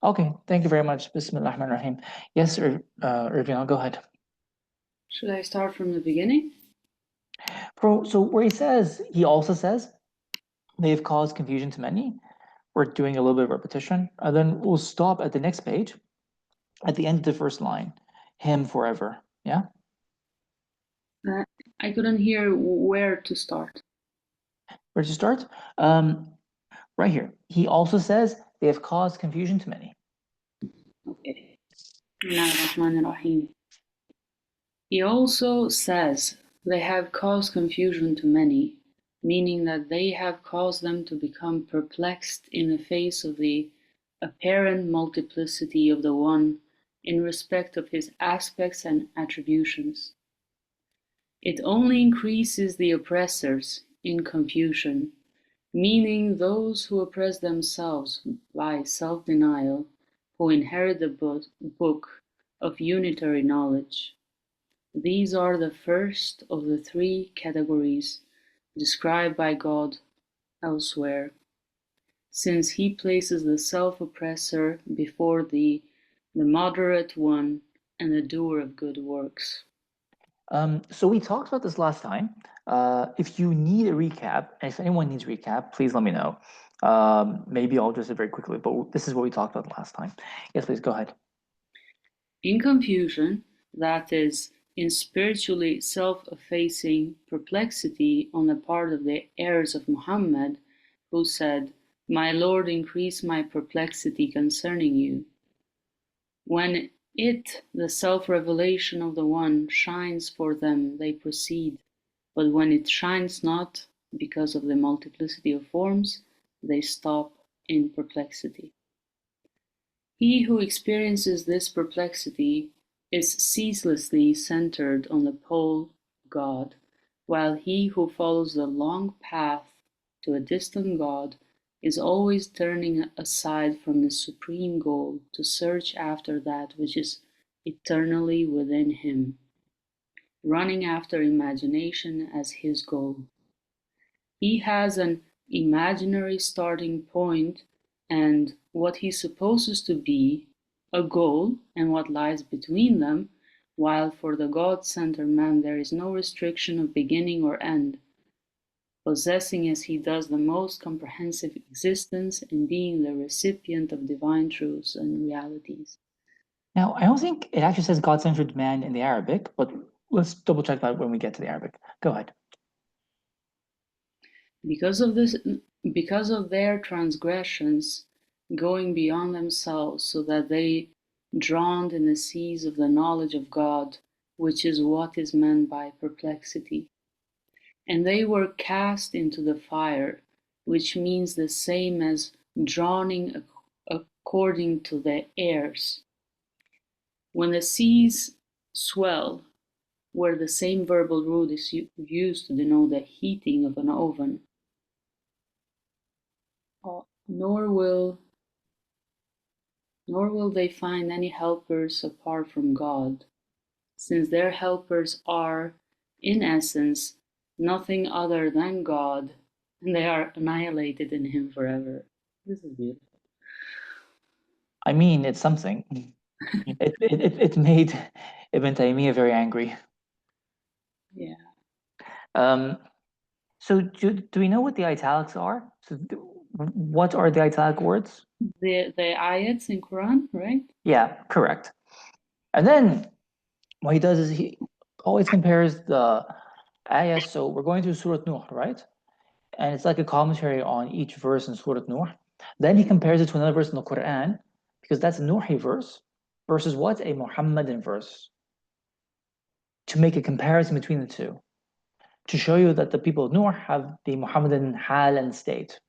Okay, thank you very much. Bismillah ar-Rahman ar-Rahim. Yes, Irving, I'll go ahead. Should I start from the beginning? So where he also says, they've caused confusion to many. We're doing a little bit of repetition, and then we'll stop at the next page, at the end of the first line, him forever. Yeah? I couldn't hear where to start. Where to start? Right here. He also says, they have caused confusion to many. Okay. Bismillahirrahmanirrahim. He also says they have caused confusion to many, meaning that they have caused them to become perplexed in the face of the apparent multiplicity of the One in respect of his aspects and attributions. It only increases the oppressors in confusion, meaning those who oppress themselves by self-denial, who inherit the book of unitary knowledge. These are the first of the three categories described by God elsewhere, since he places the self-oppressor before the moderate one and the doer of good works. So we talked about this last time. If you need a recap, and if anyone needs a recap, please let me know. Maybe I'll just do it very quickly, but this is what we talked about last time. Yes, please go ahead. In confusion, that is, in spiritually self-effacing perplexity on the part of the heirs of Muhammad, who said, "My Lord, increase my perplexity concerning you." When the self-revelation of the One, shines for them, they proceed, but when it shines not, because of the multiplicity of forms, they stop in perplexity. He who experiences this perplexity is ceaselessly centered on the pole God, while he who follows the long path to a distant God is always turning aside from the supreme goal to search after that which is eternally within him, running after imagination as his goal. He has an imaginary starting point and what he supposes to be a goal and what lies between them, while for the God-centered man there is no restriction of beginning or end, possessing as he does the most comprehensive existence and being the recipient of divine truths and realities. Now, I don't think it actually says God-centered man in the Arabic, but let's double check that when we get to the Arabic. Go ahead. Because of their transgressions, going beyond themselves, so that they drowned in the seas of the knowledge of God, which is what is meant by perplexity. And they were cast into the fire, which means the same as drowning according to the airs. When the seas swell, where the same verbal root is used to denote the heating of an oven, nor will they find any helpers apart from God, since their helpers are, in essence, nothing other than God, and they are annihilated in him forever. This is beautiful. I mean, it's something. It made Ibn Taymiyyah very angry. Yeah. So do we know what the italics are? So what are the italic words? The ayats in Quran, right? Yeah, correct. And then what he does is he always compares the ayahs. So we're going through Surah Nuh, right? And it's like a commentary on each verse in Surah Nuh. Then he compares it to another verse in the Quran, because that's a Nuhi verse versus what? A Muhammadan verse. To make a comparison between the two. To show you that the people of Nuh have the Muhammadan hal and state.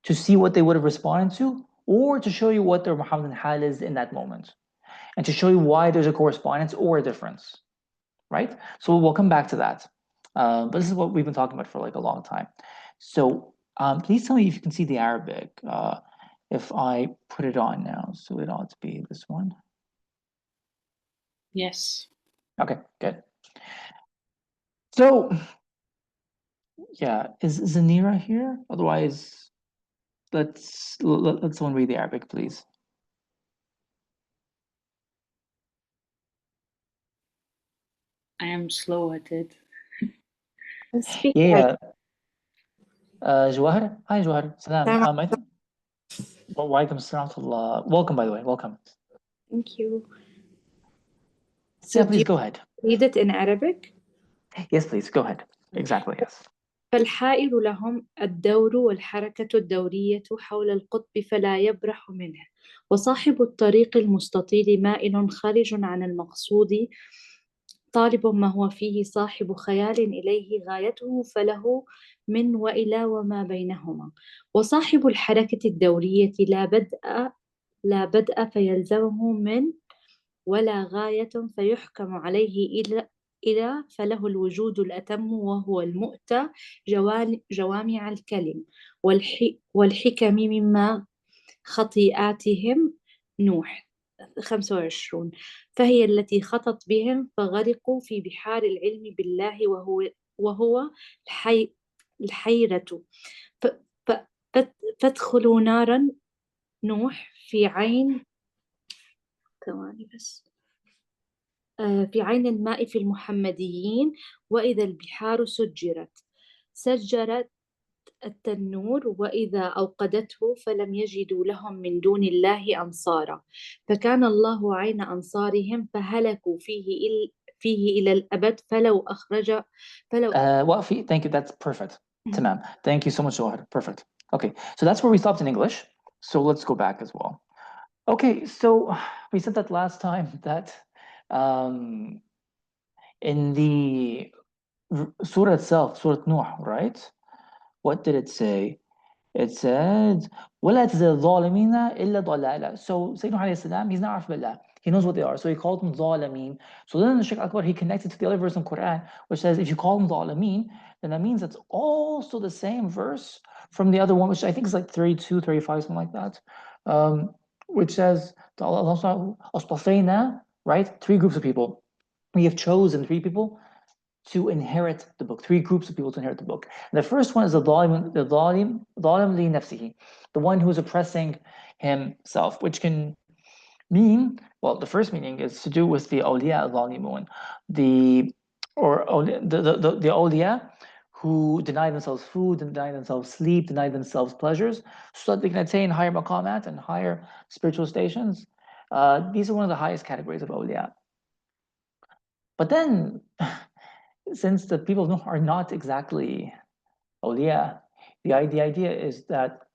To see what they would have responded to, or to show you what their Muhammadan hal is in that moment. And to show you why there's a correspondence or a difference. Right? So we'll come back to that. But this is what we've been talking about for like a long time. So please tell me if you can see the Arabic. If I put it on now, so it ought to be this one. Yes. Okay, good. So yeah, is Zanira here? Otherwise, let's someone read the Arabic, please. I am slow at it. Speak. Yeah. Jawahar. Hi, Jawahar. Salam. Salam. I think. Well, walaikum assalam wa rahmatullah. Welcome, by the way. Welcome. Thank you. So Yeah, do please you go ahead. read it in Arabic? Yes, please go ahead. Exactly. Yes. فالحائر لهم الدور والحركة الدورية حول القطب فلا يبرح منه، وصاحب الطريق المستطيل مائل خارج عن المقصود، طالب ما هو فيه صاحب خيال إليه غايته فله من وإلى وما بينهما، وصاحب الحركة الدورية لا بدء فيلزمه من ولا غاية فيحكم عليه إلى فله الوجود الأتم وهو المؤتى جوامع الكلم والحكم مما خطيئاتهم نوح 25 فهي التي خطت بهم فغرقوا في بحار العلم بالله وهو الحيرة فادخلوا نارا نوح في عين ثواني بس في عين الماء في المحمديين وإذا البحار سجرت التنور وإذا أوقدته فلم يجدوا لهم من دون الله أنصارا فكان الله عين أنصارهم فهلكوا فيه إلى الأبد فلو Wafi, thank you. That's perfect. Tamam. Thank you so much, Jawahar. Perfect. Okay, so that's where we stopped in English. So let's go back as well. Okay, so we said that last time that in the surah itself, Surah Nuh, right? What did it say? It said, وَلَا تَزِدِ الظَّالِمِينَ إِلَّا ضَلَالًا. So Sayyidina alayhi salam, he's not arf billah. He knows what they are. So he called them ظالمين. So then the Shaykh Akbar, he connected to the other verse in Quran, which says, if you call them ظالمين, then that means it's also the same verse from the other one, which I think is like 32, 35, something like that, which says, right? 3 groups of people. We have chosen 3 people to inherit the book, 3 groups of people to inherit the book. And the first one is the ظالم li nafsihi, the one who is oppressing himself, which can mean, well, the first meaning is to do with the awliya al-zalimun, the awliya who deny themselves food, deny themselves sleep, deny themselves pleasures, so that they can attain higher maqamat and higher spiritual stations. These are one of the highest categories of awliya. But then since the people of Nuh are not exactly awliya, the idea is that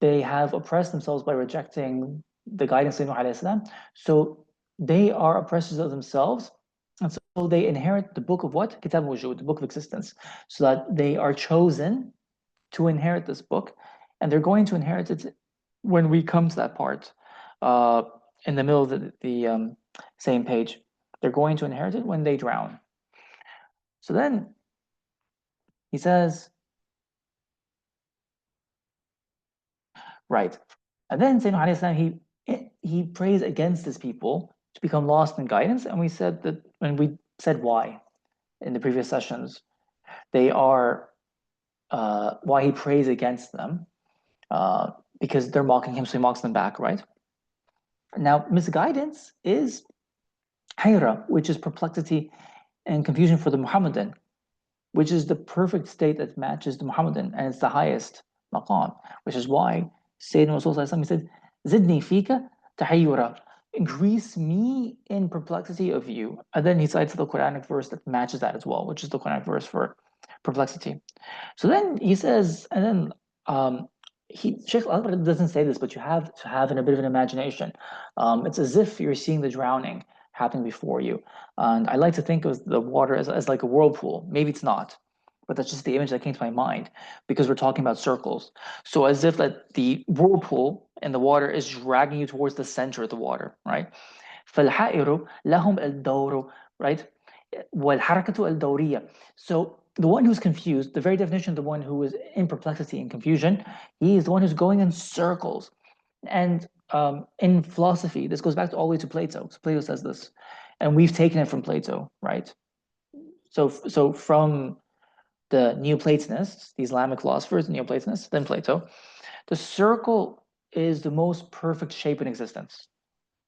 they have oppressed themselves by rejecting the guidance of Nuh alayhi salam. So they are oppressors of themselves, and so they inherit the book of what? Kitab Wujud, the book of existence, so that they are chosen to inherit this book, and they're going to inherit it when we come to that part in the middle of the same page. They're going to inherit it when they drown. So then he says, right. And then Sayyidina alayhi salam, he prays against his people to become lost in guidance. And we said that when we said why in the previous sessions, they are why he prays against them, because they're mocking him, so he mocks them back, right? Now, misguidance is hayra, which is perplexity and confusion for the Muhammadan, which is the perfect state that matches the Muhammadan, and it's the highest maqam, which is why Sayyidina Rasulullah said, Zidni fika tahayyura, increase me in perplexity of you. And then he cites the Quranic verse that matches that as well, which is the Quranic verse for perplexity. So then he says, and then Sheikh Al doesn't say this, but you have to have a bit of an imagination. It's as if you're seeing the drowning happening before you. And I like to think of the water as like a whirlpool. Maybe it's not, but that's just the image that came to my mind because we're talking about circles. So as if that the whirlpool and the water is dragging you towards the center of the water, right? فالحائر لهم الدور, right? والحركة الدورية. So the one who's confused, the very definition of the one who is in perplexity and confusion, he is the one who's going in circles. And in philosophy, this goes back all the way to Plato. So Plato says this, and we've taken it from Plato, right? So from the Neoplatonists, the Islamic philosophers, Neoplatonists, then Plato, the circle is the most perfect shape in existence.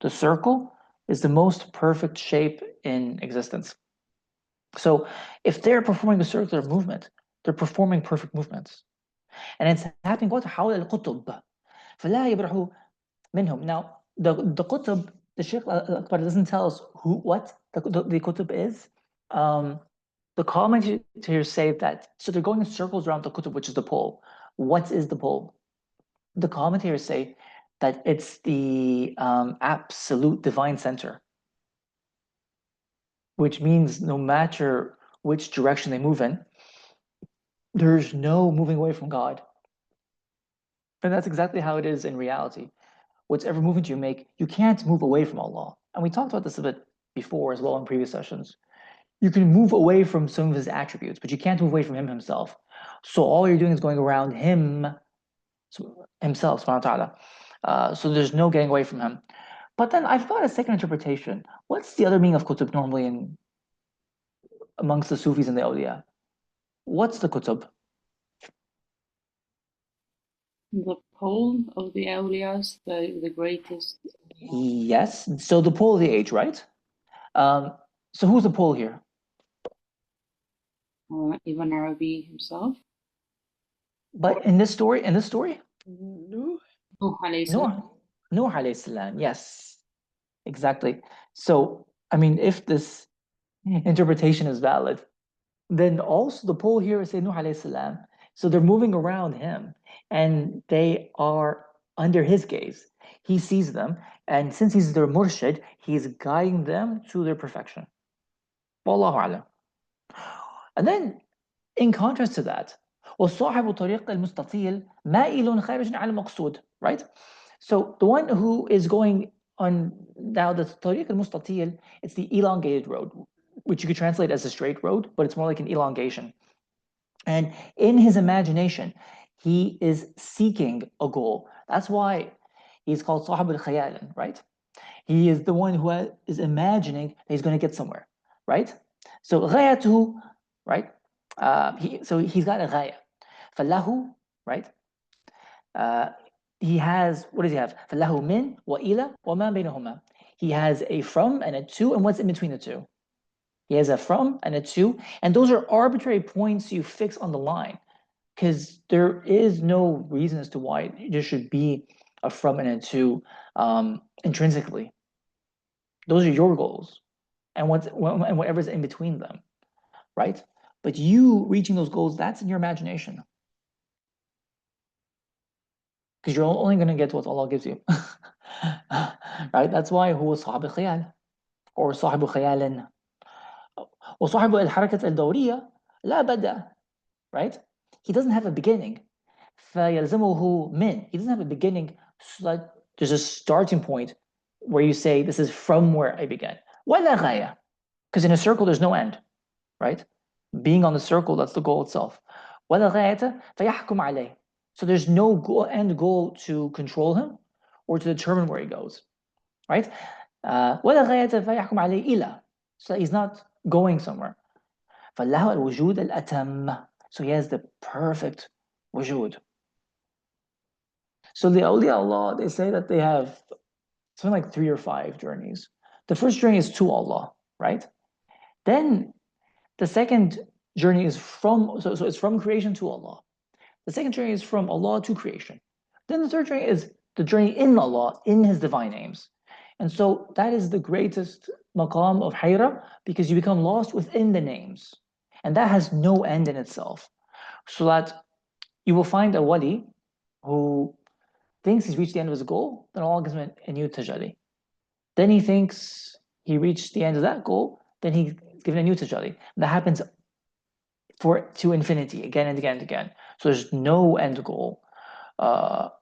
The circle is the most perfect shape in existence. So if they're performing a circular movement, they're performing perfect movements. And it's happening what حول القطب فلا يبرح منهم. Now the qutb, the Sheikh Akbar doesn't tell us what the qutb is. The commentators say that, so they're going in circles around the qutb, which is the pole. What is the pole? The commentators say that it's the absolute divine center, which means no matter which direction they move in, there's no moving away from God. And that's exactly how it is in reality. Whatever movement you make, you can't move away from Allah. And we talked about this a bit before as well in previous sessions. You can move away from some of his attributes, but you can't move away from him himself. So all you're doing is going around him, himself, subhanahu wa ta'ala. So there's no getting away from him. But then I've got a second interpretation. What's the other meaning of kutub normally amongst the Sufis and the awliya? What's the kutub? The pole of the awliyas, the greatest. Yes. So the pole of the age, right? So who's the pole here? Ibn Arabi himself. But in this story, Nuh alayhi salam. Nuh alayhi salam, yes, exactly. So, I mean, if this interpretation is valid, then also the pole here is Nuh alayhi salam. So they're moving around him and they are under his gaze. He sees them, and since he's their murshid, he's guiding them to their perfection. Wallahu alam. And then, in contrast to that, وصاحب طريق المستطيل مائل خارج عن المقصود, right? So the one who is going on now the طريق المستطيل, it's the elongated road, which you could translate as a straight road, but it's more like an elongation. And in his imagination, he is seeking a goal. That's why he's called صاحب الخيال, right? He is the one who is imagining that he's going to get somewhere, right? So غايته, right? So he's got a غاية. فله, right? He has, what does he have? فله من وإلى وما بينهما. He has a from and a to, and what's in between the two? He has a from and a to, and those are arbitrary points you fix on the line, because there is no reason as to why there should be a from and a to intrinsically. Those are your goals, and whatever's in between them, right? But you reaching those goals, that's in your imagination, because you're only going to get what Allah gives you. Right? That's why هو صاحب الخيال or صاحب خيال وصاحب الحركة الدورية لا بدأ, right? He doesn't have a beginning. فيلزمه من. He doesn't have a beginning. So that there's a starting point where you say, this is from where I began. ولا غاية. Because in a circle, there's no end, right? Being on the circle, that's the goal itself. ولا غاية فيحكم عليه. So there's no end goal to control him or to determine where he goes, right? ولا غاية فيحكم عليه إلى. So he's not going somewhere. فله الوجود الأتم. So he has the perfect wujud. So the awliya Allah, they say that they have something like 3 or 5 journeys. The first journey is to Allah, right? Then the second journey is from, so it's from creation to Allah. The second journey is from Allah to creation. Then the third journey is the journey in Allah, in his divine names. And so that is the greatest maqam of hayra, because you become lost within the names. And that has no end in itself. So that you will find a wali who thinks he's reached the end of his goal, then Allah gives him a new tajalli. Then he thinks he reached the end of that goal, then he's given a new tajalli. That happens to infinity, again and again and again. So there's no end goal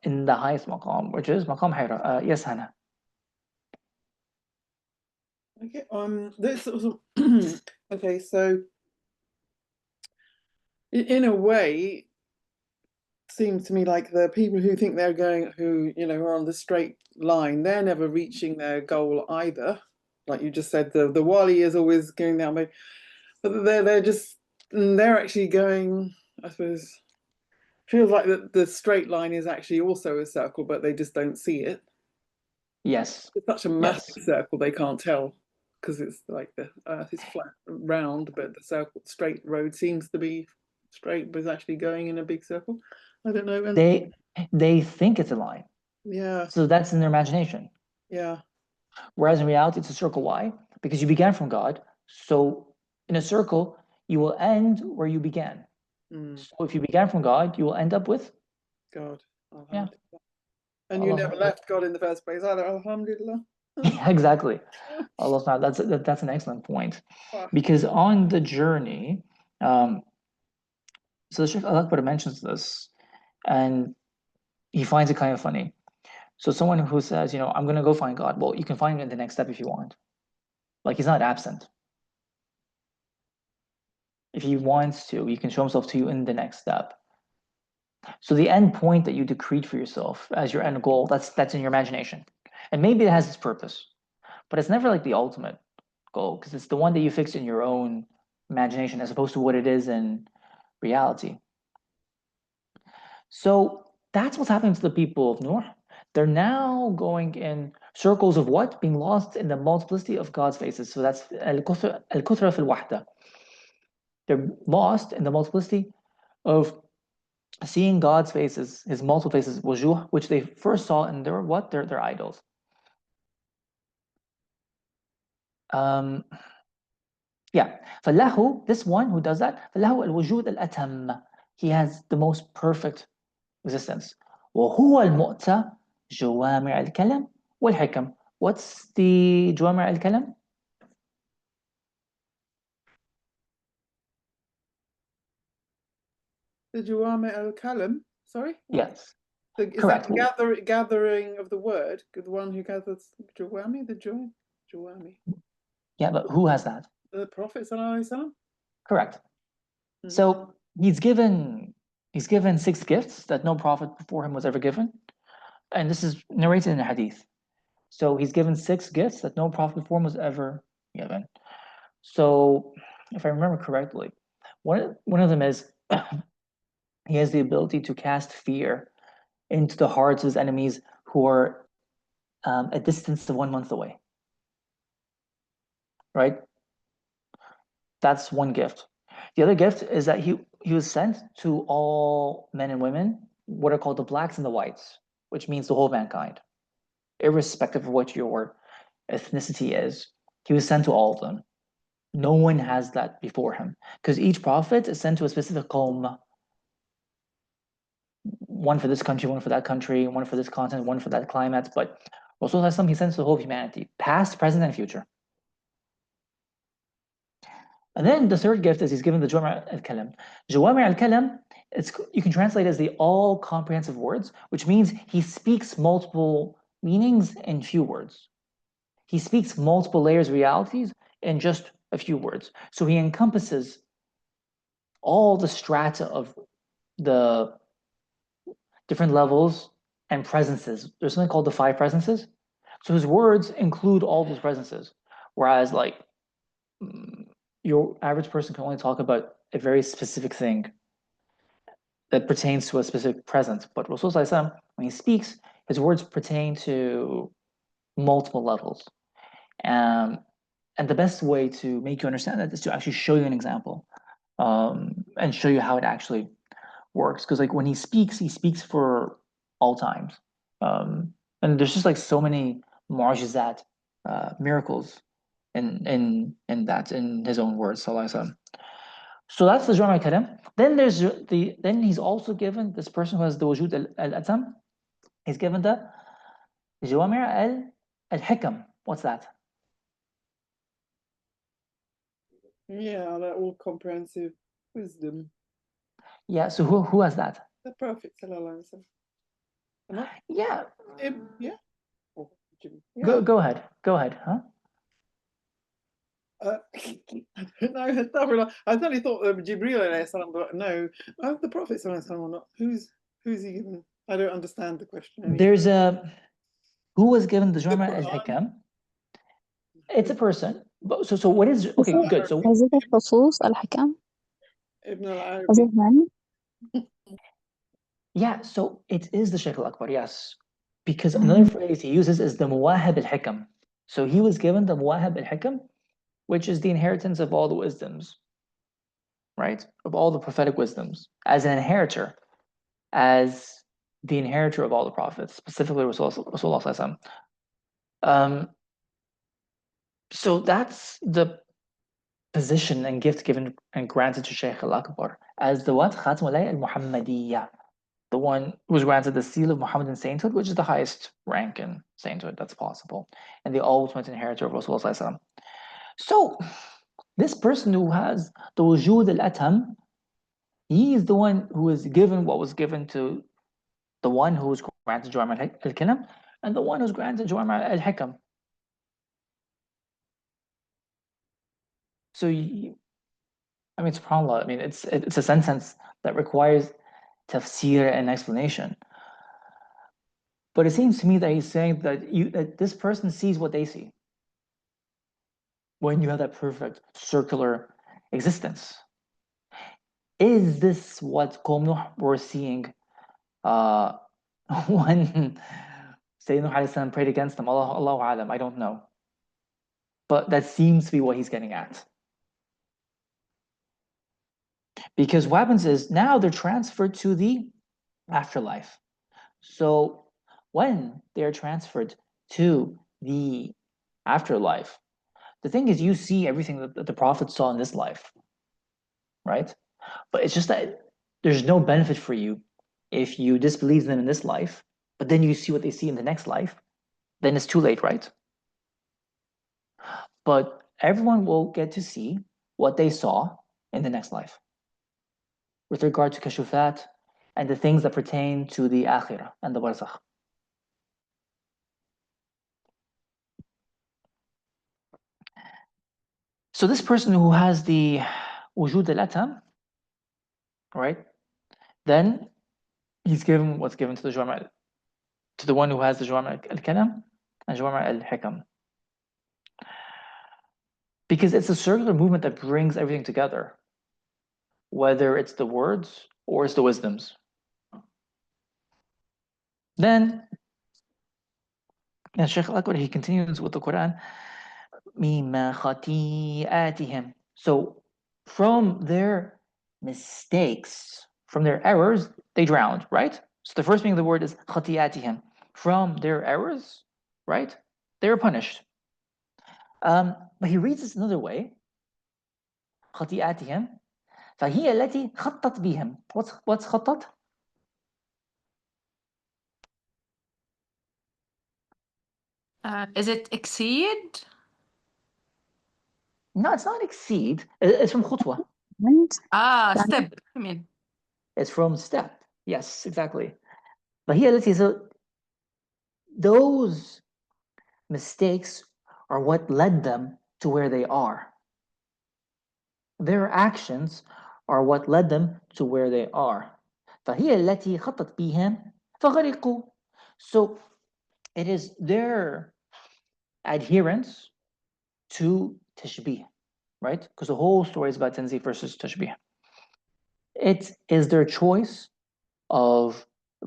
in the highest maqam, which is maqam hayra. Yes, Hannah. Okay. Okay. So, in a way, seems to me like the people who think they're going, who are on the straight line, they're never reaching their goal either. Like you just said, the wali is always going that way, but they're actually going. I suppose feels like the straight line is actually also a circle, but they just don't see it. Yes. It's such a massive circle they can't tell. because it's like the earth is flat, round, but the circle, straight road seems to be straight, but it's actually going in a big circle. I don't know. And They think it's a line. yeah, So that's in their imagination. yeah, Whereas in reality, it's a circle. Why? Because you began from God. So in a circle, you will end where you began. So if you began from God, you will end up with God. yeah. And you Allah never subhanahu left God in the first place either. Alhamdulillah. Yeah, exactly. Allah subhanahu that's an excellent point. Wow. Because on the journey, so the Shaykh Al-Akbar mentions this, and he finds it kind of funny. So someone who says, you know, I'm gonna go find God. Well, you can find him in the next step if you want. Like he's not absent. If he wants to, he can show himself to you in the next step. So the end point that you decreed for yourself as your end goal, that's in your imagination. And maybe it has its purpose, but it's never like the ultimate goal because it's the one that you fixed in your own imagination as opposed to what it is in reality. So that's what's happening to the people of Noor. They're now going in circles of what? Being lost in the multiplicity of God's faces. So that's al-kuthra fil wahda. They're lost in the multiplicity of seeing God's faces, his multiple faces, wujuh, which they first saw in their what? Their idols. Yeah. فَلَهُ, this one who does that, فَلَهُ الْوُجُودَ الْأَتَمَّ. He has the most perfect existence. وهو المؤتى جوامع الكلم والحكم. What's the جوامع الكلم? The Jawami al-Kalam, sorry? Yes. Is Correct. that the gathering of the word? The one who gathers Jawami, Jawami. Yeah, but who has that? The Prophet sallallahu alaihi wasallam? Correct. So he's given 6 gifts that no prophet before him was ever given. And this is narrated in a hadith. So he's given 6 gifts that no prophet before him was ever given. So if I remember correctly, one of them is he has the ability to cast fear into the hearts of his enemies who are a distance of 1 month away. Right? That's one gift. The other gift is that he was sent to all men and women, what are called the blacks and the whites, which means the whole mankind, irrespective of what your ethnicity is. He was sent to all of them. No one has that before him because each prophet is sent to a specific qawm. One for this country, one for that country, one for this continent, one for that climate. But Rasulullah he sends to the whole of humanity, past, present, and future. And then the third gift is he's given the Jawami' al-Kalam. Jawami' al-Kalam, you can translate as the all-comprehensive words, which means he speaks multiple meanings in few words. He speaks multiple layers of realities in just a few words. So he encompasses all the strata of the different levels and presences. There's something called the 5 presences. So his words include all those presences. Whereas like your average person can only talk about a very specific thing that pertains to a specific present. But Rasulullah, when he speaks, his words pertain to multiple levels. And the best way to make you understand that is to actually show you an example and show you how it actually works. Because like when he speaks for all times. And there's just like so many mu'jizat, miracles in his own words. So that's the Jawami al-Kalam. Then he's also given this person who has the wujud al-atam. He's given the Jawami al-Hikam. What's that? Yeah, that all comprehensive wisdom. Yeah. So who has that? The Prophet sallallahu alaihi wasallam. Yeah. Yeah. Go ahead. Go ahead. Huh? I don't know. I totally thought Jibreel alayhi salam, but no. The Prophet sallallahu alaihi wasallam or not? Who's he given? I don't understand the question. Anyway. There's who was given the Jawami al-Hikam? It's a person. So what is okay? Good. So is it فصوص الحكم? Ibn al-Arabi. Is it him? yeah, so it is the Shaykh al-Akbar, yes. Because another phrase he uses is the Muwahib al-Hikam. So he was given the Muwahib al-Hikam, which is the inheritance of all the wisdoms, right? Of all the prophetic wisdoms, as an inheritor, as the inheritor of all the prophets, specifically Rasulullah. So that's the position and gift given and granted to Shaykh al-Akbar as the what? Khatam al-Muhammadiyya, the one who was granted the seal of Muhammadan sainthood, which is the highest rank in sainthood that's possible, and the ultimate inheritor of Rasulullah. So this person who has the wujud al-atam, he is the one who is given what was given to the one who was granted Jawami al-Kalam and the one who's granted Jawami al-Hikam. So I mean, subhanAllah, I mean, it's a sentence that requires tafsir and explanation. But it seems to me that he's saying that this person sees what they see when you have that perfect circular existence. Is this what Qawm Nuh were seeing when Sayyidina Nuh prayed against them? Allahu Alam, I don't know. But that seems to be what he's getting at. Because what happens is now they're transferred to the afterlife. So when they're transferred to the afterlife, the thing is you see everything that the Prophet saw in this life, right? But it's just that there's no benefit for you if you disbelieve them in this life, but then you see what they see in the next life, then it's too late, right? But everyone will get to see what they saw in the next life with regard to kashufat and the things that pertain to the akhirah and the barzakh. So this person who has the wujud al-atam, right? Then he's given what's given to the Jawami, to the one who has the Jawami al-Kalam and Jawami al-Hikam. Because it's a circular movement that brings everything together, whether it's the words or it's the wisdoms. Then, Shaykh al-Akbar, he continues with the Quran, مِمَّا خَطِيئَاتِهِمْ. So, from their mistakes, from their errors, they drowned, right? So the first meaning of the word is خَطِيئَاتِهِمْ. From their errors, right? They were punished. But he reads this another way. خَطِيئَاتِهِمْ فهي التي خطت بهم. What's خطت? Is it exceed? No, it's not exceed. It's from khutwa. Step. I mean, It's from step. Yes, exactly. فهي التي, so those mistakes are what led them to where they are. Their actions are what led them to where they are. فهي التي خطت بهم فغرقوا. So it is their adherence to tashbih, right? Because the whole story is about tanzih versus tashbih. It is their choice of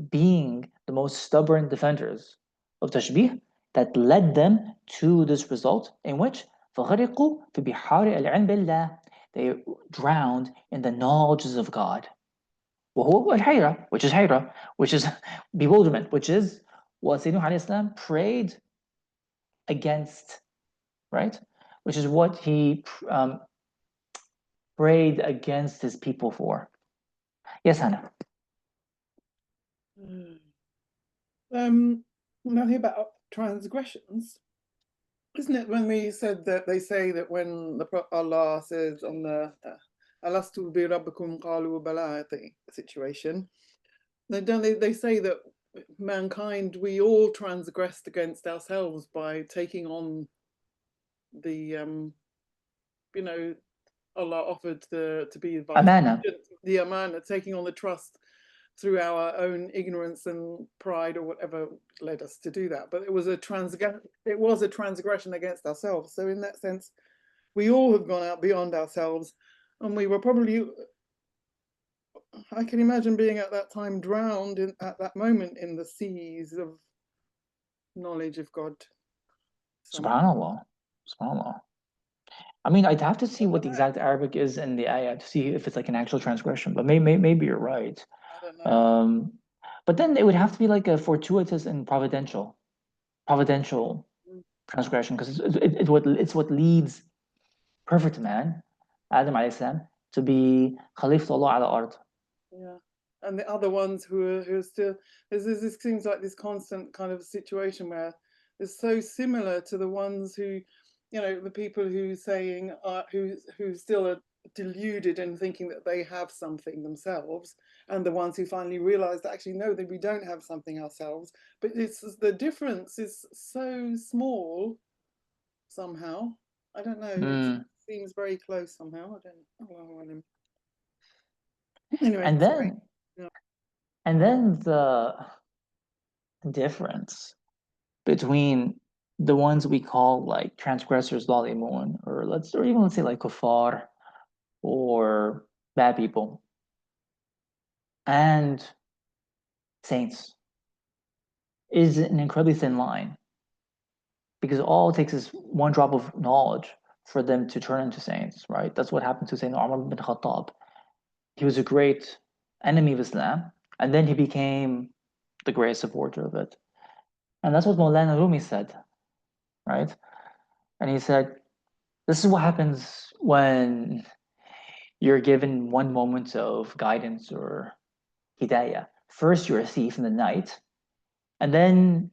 being the most stubborn defenders of tashbih that led them to this result in which فَغَرِقُوا فِي بِحَارِ الْعِلْمِ بِاللَّهِ. They drowned in the knowledges of God. وهو الحيرة, which is hayra, which is bewilderment, which is what Sayyidina Nuh prayed against, right? Which is what he prayed against his people for. Yes, Hannah. Nothing about transgressions, isn't it? When we said that they say that when Allah says on the Alastu bi rabbikum qalu bala situation, they say that mankind, we all transgressed against ourselves by taking on the Allah offered to be the Amana. The amana, taking on the trust through our own ignorance and pride or whatever led us to do that. But it was a transgression against ourselves. So in that sense, we all have gone out beyond ourselves, and we were probably, I can imagine being at that time drowned at that moment in the seas of knowledge of God. Subhanallah. Subhanallah. I mean, I'd have to see what the exact Arabic is in the ayah to see if it's like an actual transgression, but maybe you're right. I don't know. But then it would have to be like a fortuitous and providential transgression, because it's what leads perfect man, Adam alayhi salam, to be Khalifatullah ala ard. Yeah. And the other ones who are still, this seems like this constant kind of situation where it's so similar to the ones who, the people who saying who still are deluded and thinking that they have something themselves, and the ones who finally realize that actually no, that we don't have something ourselves. But the difference is so small somehow. I don't know. It seems very close somehow. I don't know. Anyway, And sorry. then and then the difference between the ones we call like transgressors, zalimun, or even let's say like kuffar or bad people, and saints is an incredibly thin line, because all it takes is one drop of knowledge for them to turn into saints, right? That's what happened to Sayyidina Umar bin Khattab. He was a great enemy of Islam, and then he became the great supporter of it. And that's what Maulana Rumi said, right? And he said, this is what happens when you're given one moment of guidance or hidayah. First, you're a thief in the night, and then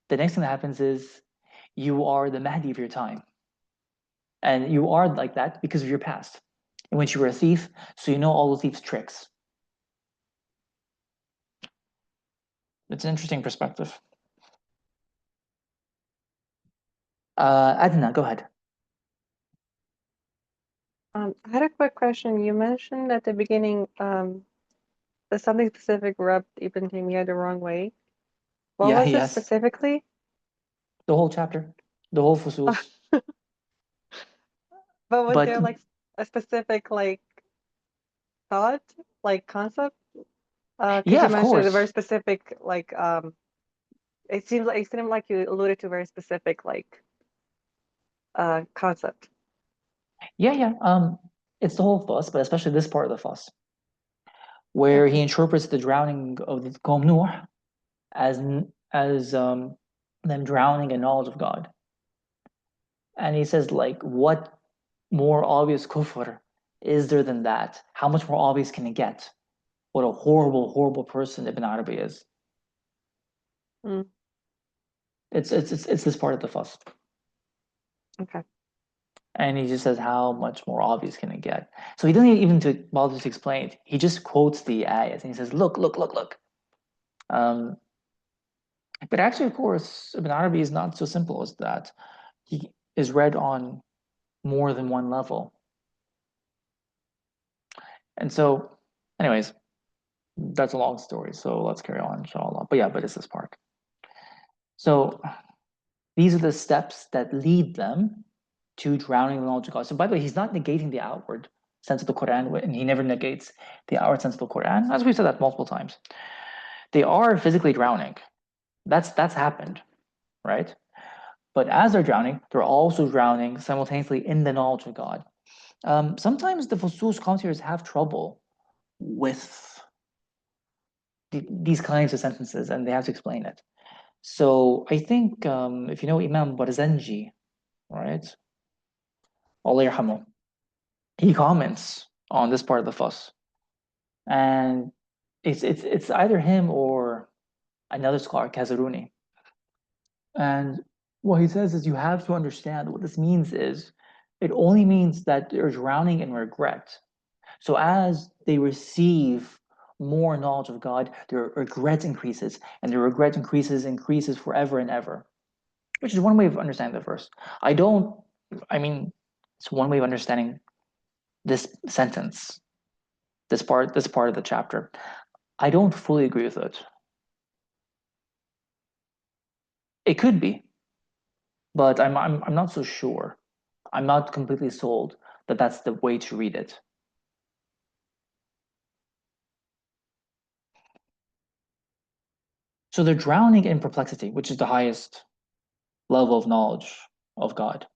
the next thing that happens is you are the Mahdi of your time. And you are like that because of your past, in which you were a thief, so you know all the thief's tricks. It's an interesting perspective. Adna, go ahead. I had a quick question. You mentioned at the beginning that something specific rubbed Ibn Taymiyyah the wrong way. What Yeah, was it yes. specifically? The whole chapter, the whole Fusus. But was But there like a specific like thought, like concept? Because yeah, you of mentioned a very course. specific like it seemed like you alluded to a very specific like concept. Yeah. It's the whole fuss, but especially this part of the fuss, where he Okay. interprets the drowning of the Qawm Nuh as them drowning in knowledge of God. And he says, like, what more obvious kufr is there than that? How much more obvious can it get? What a horrible, horrible person Ibn Arabi is. Mm, It's this part of the fuss. okay. And he just says, how much more obvious can it get? So he doesn't even bother to explain it. He just quotes the ayahs and he says, look. But actually, of course, Ibn Arabi is not so simple as that. He is read on more than one level. And so, anyways, that's a long story. So let's carry on, inshallah. But it's this part. So these are the steps that lead them to drowning in the knowledge of God. So by the way, he's not negating the outward sense of the Quran, and he never negates the outward sense of the Quran, as we've said that multiple times. They are physically drowning. That's happened, right? But as they're drowning, they're also drowning simultaneously in the knowledge of God. Sometimes the Fusus commentators have trouble with these kinds of sentences, and they have to explain it. So I think if you know Imam Barzanji, right? Allah yarhamu, he comments on this part of the fuss, and it's either him or another scholar, Kazaruni. And what he says is you have to understand what this means is it only means that they're drowning in regret. So as they receive more knowledge of God, their regret increases, and their regret increases forever and ever, which is one way of understanding the verse. I mean, it's one way of understanding this sentence, this part of the chapter. I don't fully agree with it. It could be, but I'm not so sure. I'm not completely sold that that's the way to read it. So they're drowning in perplexity, which is the highest level of knowledge of God.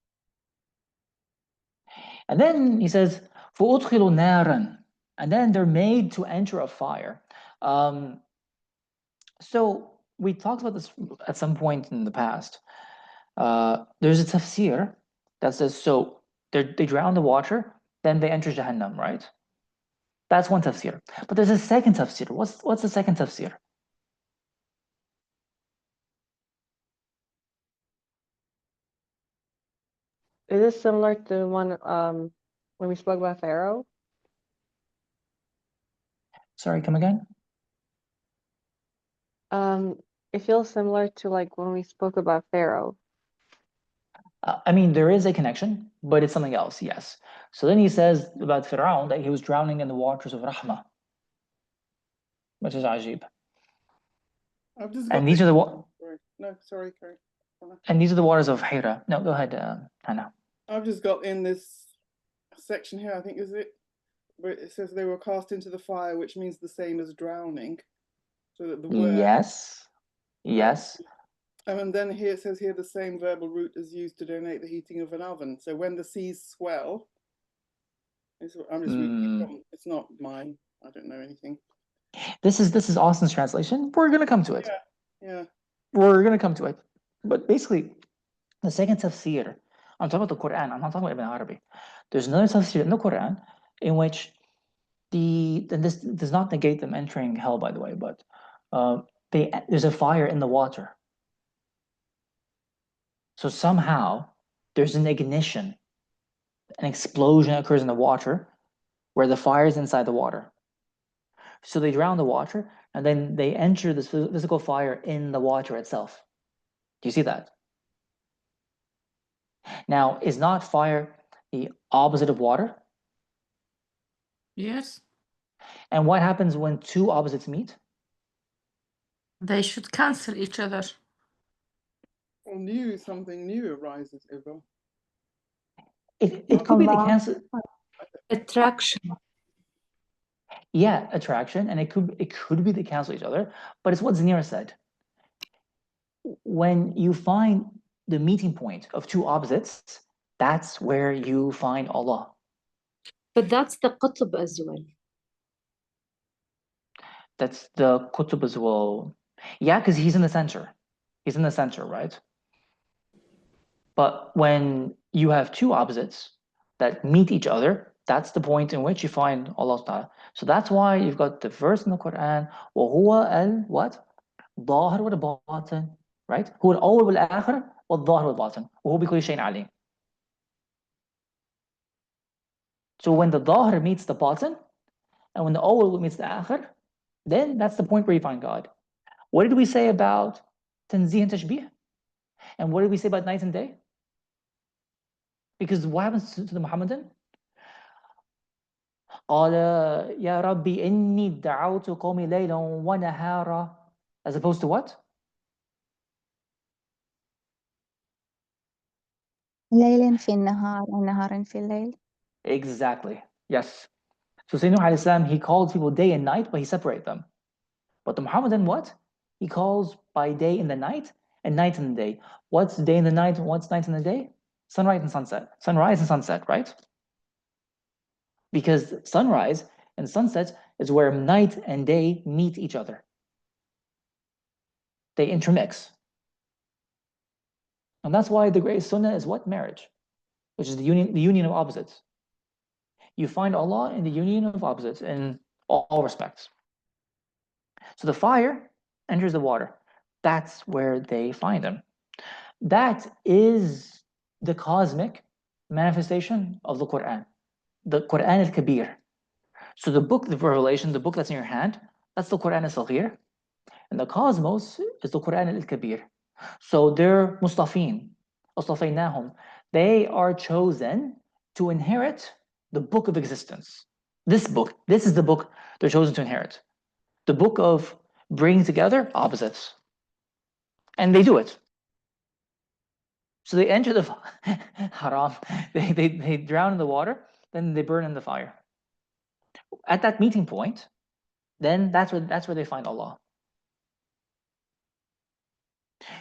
And then he says, فَأُدْخِلُوا نَارًا, and then they're made to enter a fire. So we talked about this at some point in the past. There's a tafsir that says, so they drown the water, then they enter Jahannam, right? That's one tafsir. But there's a second tafsir. What's the second tafsir? Is this similar to one when we spoke about Pharaoh? Sorry, come again? It feels similar to like when we spoke about Pharaoh. I mean, there is a connection, but it's something else, yes. So then he says about Fir'aun that he was drowning in the waters of Rahmah, which is ajib. I've just got And these this. are the Sorry. No, sorry, Carrie. and these are the waters of Hira. No, go ahead, Hannah. I've just got in this section here, I think, is it, where it says they were cast into the fire, which means the same as drowning. So that the word. Yes, yes. And then here it says here the same verbal root is used to denote the heating of an oven. So when the seas swell, I'm just reading it from, it's not mine. I don't know anything. This is Austin's translation. We're gonna come to it. Yeah. We're gonna come to it. But basically, the second tafsir, I'm talking about the Quran. I'm not talking about Ibn Arabi. There's another tafsir in the Quran in which and this does not negate them entering hell, by the way, but there's a fire in the water. So somehow there's an ignition, an explosion occurs in the water where the fire is inside the water. So they drown the water and then they enter this physical fire in the water itself. Do you see that? Now, is not fire the opposite of water? Yes. And what happens when two opposites meet? They should cancel each other. Or something new arises, Eva. It could be the cancel. Attraction. Yeah, attraction, and it could be they cancel each other, but it's what Zanira said. When you find the meeting point of two opposites, that's where you find Allah. But that's the qutb as well. That's the Qutb as well. Yeah, because he's in the center. He's in the center, right? But when you have two opposites that meet each other, that's the point in which you find Allah Ta'ala. So that's why you've got the verse in the Quran, وَهُوَ what? ظاهر والباطن, right? هو الأول والآخر والظاهر والباطن وهو بكل شيء عليم. So when the ظاهر meets the batin, and when the awwal meets the akhir, then that's the point where you find God. What did we say about tanzih and tashbih? And what did we say about night and day? Because what happens to the Muhammadan? قال يا ربي إني دعوت قومي ليلا ونهارا, as opposed to what? ليل في النهار ونهار في الليل. Exactly. Yes. So Sayyidina Nuh alayhi salam, he called people day and night, but he separated them. But the Muhammadan what? He calls by day in the night and night in the day. What's day in the night and what's night in the day? Sunrise and sunset. Sunrise and sunset, right? Because sunrise and sunset is where night and day meet each other. They intermix. And that's why the greatest sunnah is what? Marriage, which is the union of opposites. You find Allah in the union of opposites in all respects. So the fire enters the water. That's where they find him. That is the cosmic manifestation of the Quran. The Quran al-Kabir. So the book of Revelation, the book that's in your hand, that's the Quran al-Saghir. And the cosmos is the Quran al-Kabir. So they're mustafin, astafaynahum. They are chosen to inherit the book of existence. This is the book they're chosen to inherit. The book of bringing together opposites. And they do it. So they enter the haram, they drown in the water, then they burn in the fire. At that meeting point, then that's where they find Allah.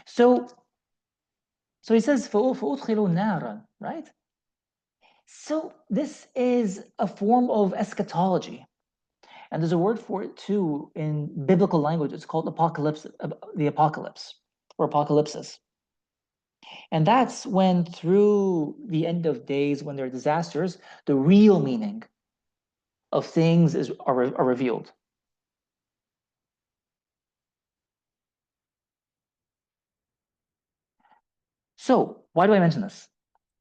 So he says, فَأُدْخِلُوا نَارًا, right? So this is a form of eschatology. And there's a word for it too in biblical language. It's called apocalypse, the apocalypse or apocalypsis. And that's when through the end of days, when there are disasters, the real meaning of things are revealed. So why do I mention this?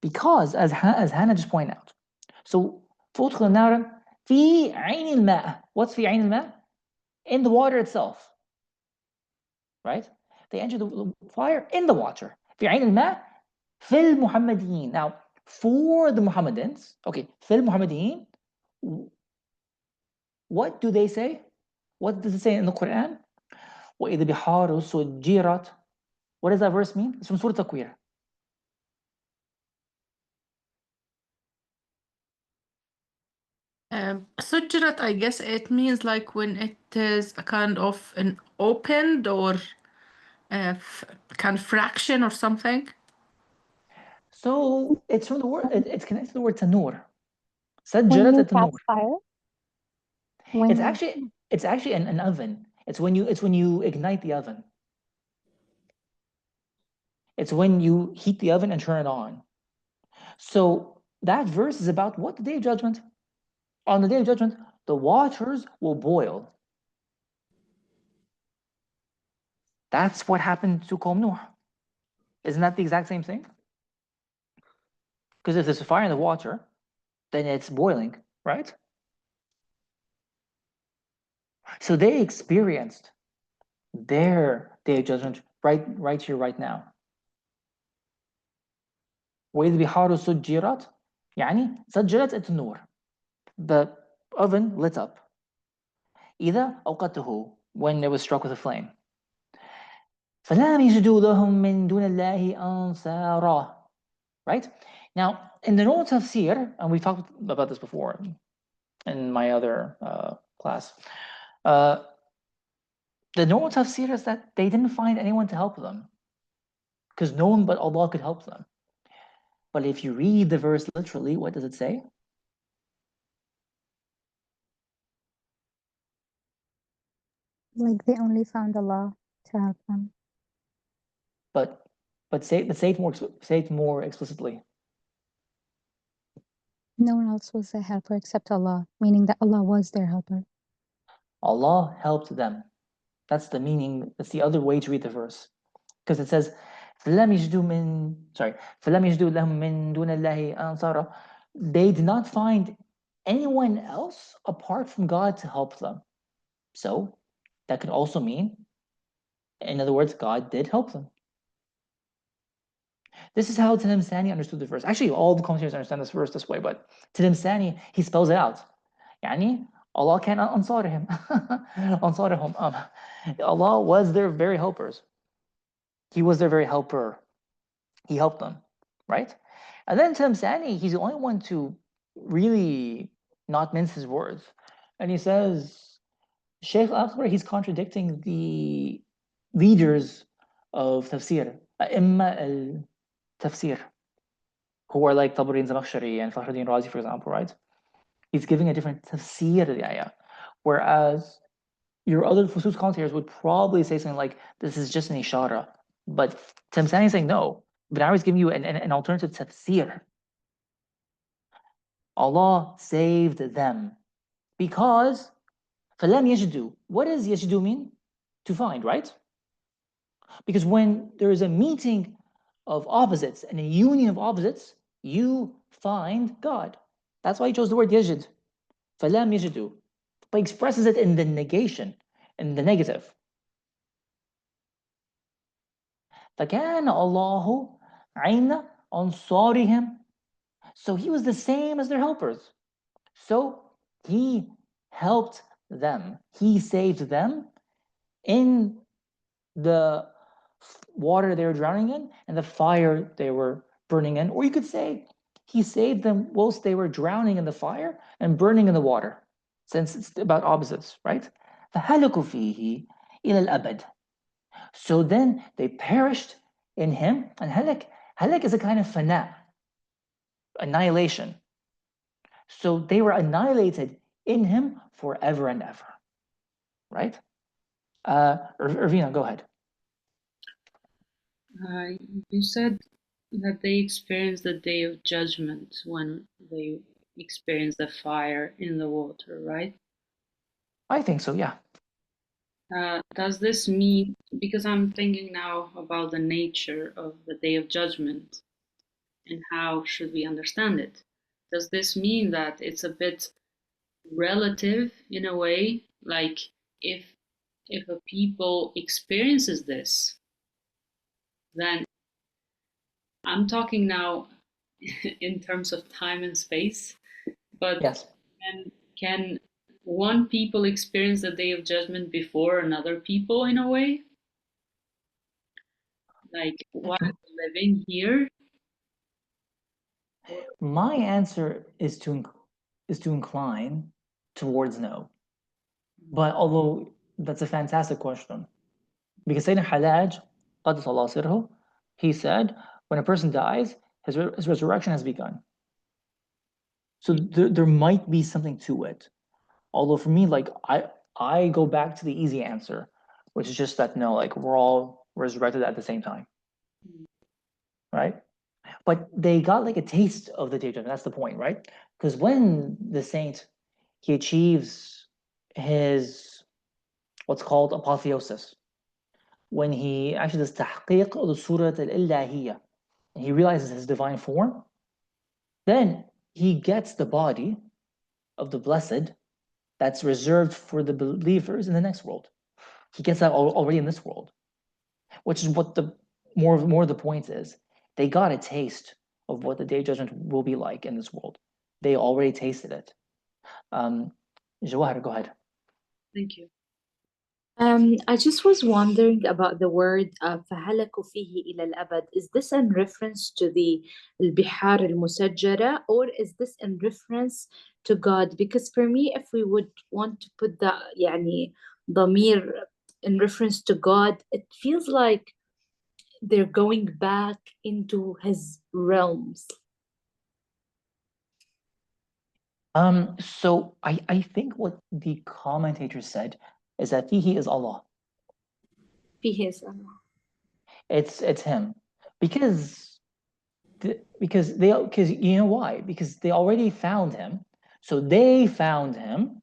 Because as Hannah just pointed out, so فأدخل النار في عين الماء. What's في عين الماء? In the water itself, right? They enter the fire in the water. في عين الماء في المحمديين. Now, for the Muhammadans, okay, في المحمديين, what do they say? What does it say in the Quran? وإذا بحار سجرت. What does that verse mean? It's from Surah Takwir. سجرت, I guess it means like when it is a kind of an opened or kind of fraction or something. So it's from the word, it's connected to the word tanur. When سجرت you التنور. catch fire? It's actually an oven. It's when you ignite the oven. It's when you heat the oven and turn it on. So that verse is about what? The Day of Judgment. On the Day of Judgment, the waters will boil. That's what happened to Qawm Nuh. Isn't that the exact same thing? Because if there's a fire in the water, then it's boiling, right? So they experienced their Day of Judgment right here, right now. وإذ بحار سجرت يعني سجرت التنور. The oven lit up. إذا أوقدته, when it was struck with a flame. فلم يجدوا لهم من دون الله أنصارا. Right? Now, in the normal tafsir, and we talked about this before in my other class, the normal tafsir is that they didn't find anyone to help them because no one but Allah could help them. But if you read the verse literally, what does it say? Like they only found Allah to help them. But say it more explicitly. No one else was their helper except Allah, meaning that Allah was their helper. Allah helped them. That's the meaning. That's the other way to read the verse, because it says, فَلَمْ يَجِدُوا لَهُم مِّن دُونِ اللَّهِ أَنصَارًا. They did not find anyone else apart from God to help them. So that could also mean, in other words, God did help them. This is how Tanim Sani understood the verse. Actually, all the commentators understand this verse this way, but Tanim Sani, he spells it out. يعني Allah can ansarihim. Ansarihum. Allah was their very helpers. He was their very helper. He helped them, right? And then Tanim Sani, he's the only one to really not mince his words. And he says, Sheikh Akbar, he's contradicting the leaders of tafsir, Imma al-tafsir, who are like Tabari and Zamakhshari and Fakhruddin Razi, for example, right? He's giving a different tafsir of the ayah. Whereas your other Fusus commentators would probably say something like, this is just an ishara. But Tamsani is saying, no, but now he's giving you an alternative tafsir. Allah saved them because فَلَمْ يَجْدُوا. What does يَجْدُوا mean? To find, right? Because when there is a meeting of opposites and a union of opposites, you find God. That's why he chose the word yajid. فَلَمْ يَجْدُوا. But he expresses it in the negation, in the negative. فَكَانَ اللَّهُ عَيْنَ أَنصَارِهِمْ. So he was the same as their helpers. So he helped them. He saved them in the water they were drowning in and the fire they were burning in. Or you could say he saved them whilst they were drowning in the fire and burning in the water, since it's about opposites, right? فَهَلَكُوا فِيهِ إِلَى الْأَبَدِ. So then they perished in him. And halak is a kind of fana, annihilation. So they were annihilated in him forever and ever. Right? Irvina, go ahead. You said that they experienced the day of judgment when they experienced the fire in the water, right? I think so, yeah. Does this mean, because I'm thinking now about the nature of the day of judgment and how should we understand it? Does this mean that it's a bit relative in a way? Like if a people experiences this, then I'm talking now in terms of time and space, but Yes. can one people experience the day of judgment before another people in a way? Like while living here? My answer is to incline towards no. But although that's a fantastic question, because Sayyidina Halaj, قدس الله سره, he said, when a person dies, his resurrection has begun. So there might be something to it. Although for me, like I go back to the easy answer, which is just that no, like we're all resurrected at the same time, right? But they got like a taste of the day of judgment. That's the point, right? Because when the saint he achieves his what's called apotheosis, when he actually does tahqiq of the surah al-ilahiyya, and he realizes his divine form, then he gets the body of the blessed that's reserved for the believers in the next world. He gets that already in this world, which is what the more the point is. They got a taste of what the day of judgment will be like in this world. They already tasted it. Jawahar, go ahead. Thank you. I just was wondering about the word فهلكوا فيه إلى الأبد. Is this in reference to the البحار المسجرة, or is this in reference to God? Because for me, if we would want to put the يعني ضمير in reference to God, it feels like they're going back into his realms. So I think what the commentator said is that Fihi is Allah. فيه is Allah. It's him. Because you know why? Because they already found him. So they found him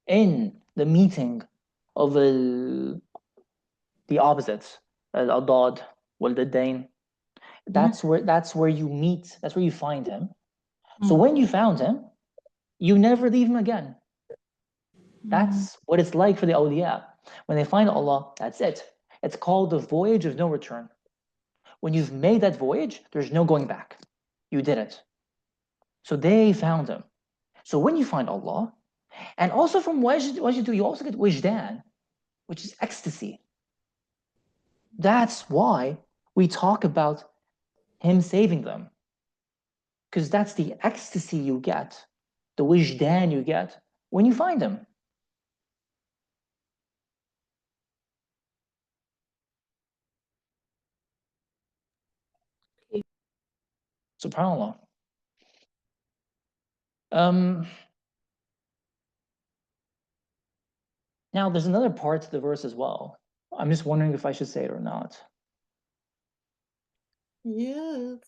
in the meeting of the opposites, al-Adad, wal-Dadain. That's where you meet, that's where you find him. So when you found him, you never leave him again. That's what it's like for the awliya. When they find Allah, that's it. It's called the voyage of no return. When you've made that voyage, there's no going back. You did it. So they found him. So when you find Allah, and also from wajdu, you also get wijdan, which is ecstasy. That's why we talk about him saving them. Because that's the ecstasy you get, the wijdan you get when you find him. SubhanAllah. Now there's another part to the verse as well. I'm just wondering if I should say it or not. Yes.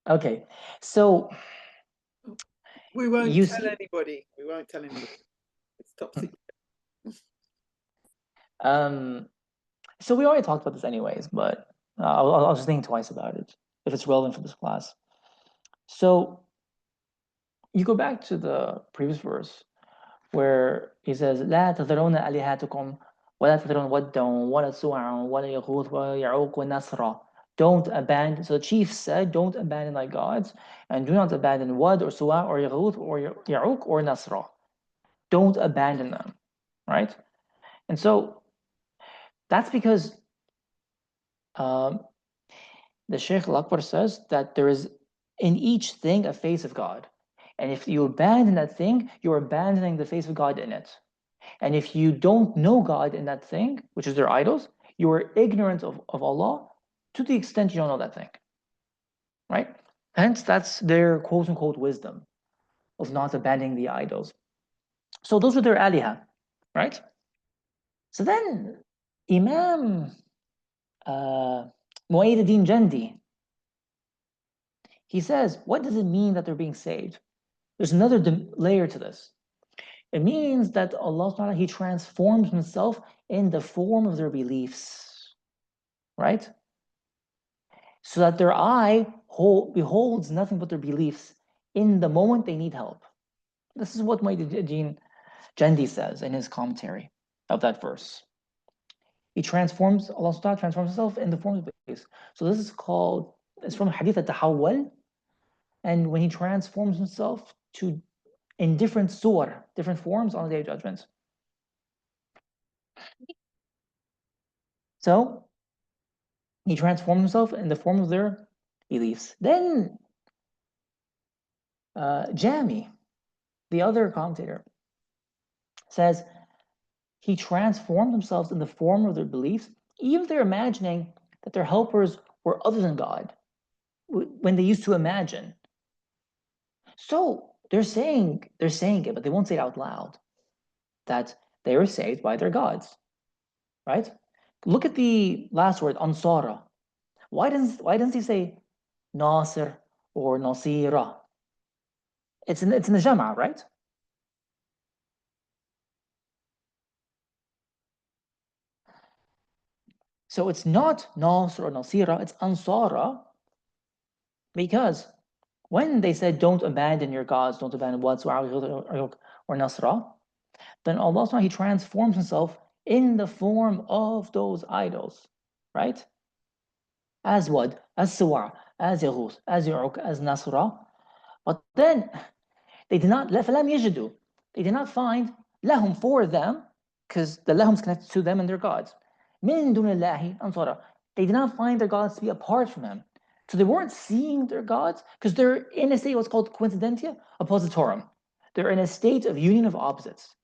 Okay. So we won't you tell see, anybody. We won't tell anybody. It's top secret. so we already talked about this anyways, but I'll just think twice about it if it's relevant for this class. So you go back to the previous verse where he says, لا تذرون آلهتكم ولا تذرون ودا ولا سواعا ولا يغوث ويعوق ونسرا. Don't abandon. So the chief said, don't abandon thy gods, and do not abandon Wad or Suwa or Yaghut or Ya'uq or Nasra. Don't abandon them, right? And so that's because the Shaykh Al-Akbar says that there is in each thing a face of God. And if you abandon that thing, you're abandoning the face of God in it. And if you don't know God in that thing, which is their idols, you are ignorant of Allah to the extent you don't know that thing. Right? Hence, that's their quote-unquote wisdom of not abandoning the idols. So those were their aliha, right? So then Imam Mu'ayyiduddin Jandi, he says, what does it mean that they're being saved? There's another layer to this. It means that Allah subhanahu, He transforms Himself in the form of their beliefs, right? So that their eye beholds nothing but their beliefs in the moment they need help. This is what Mu'ayyiduddin Jandi says in his commentary of that verse. Allah subhanahu transforms Himself in the form of beliefs. So this is called, it's from Hadith al-Tahawwal, and when He transforms Himself in different surah, different forms on the Day of Judgment. So He transforms Himself in the form of their beliefs. Then Jami, the other commentator, says He transformed themselves in the form of their beliefs, even if they're imagining that their helpers were other than God, when they used to imagine. So they're saying it, but they won't say it out loud, that they were saved by their gods, right? Look at the last word, ansara. Why doesn't he say Nasir or Nasira? It's in the Jam'a, right? So it's not Nasr or Nasira, it's Ansara, because when they said don't abandon your gods, don't abandon Wad or Nasra, then Allah subhanahu, He transforms Himself in the form of those idols, right? As Wad, as Suwa, as Yaghus, as Yu'uk, as Nasra. But then they did not, فَلَمْ يَجِدُوا, they did not find lahum for them, because the lahum is connected to them and their gods. مِن دُونِ اللَّهِ أَنصَارًا, they did not find their gods to be apart from Him. So they weren't seeing their gods, because they're in a state what's called coincidentia oppositorum. They're in a state of union of opposites.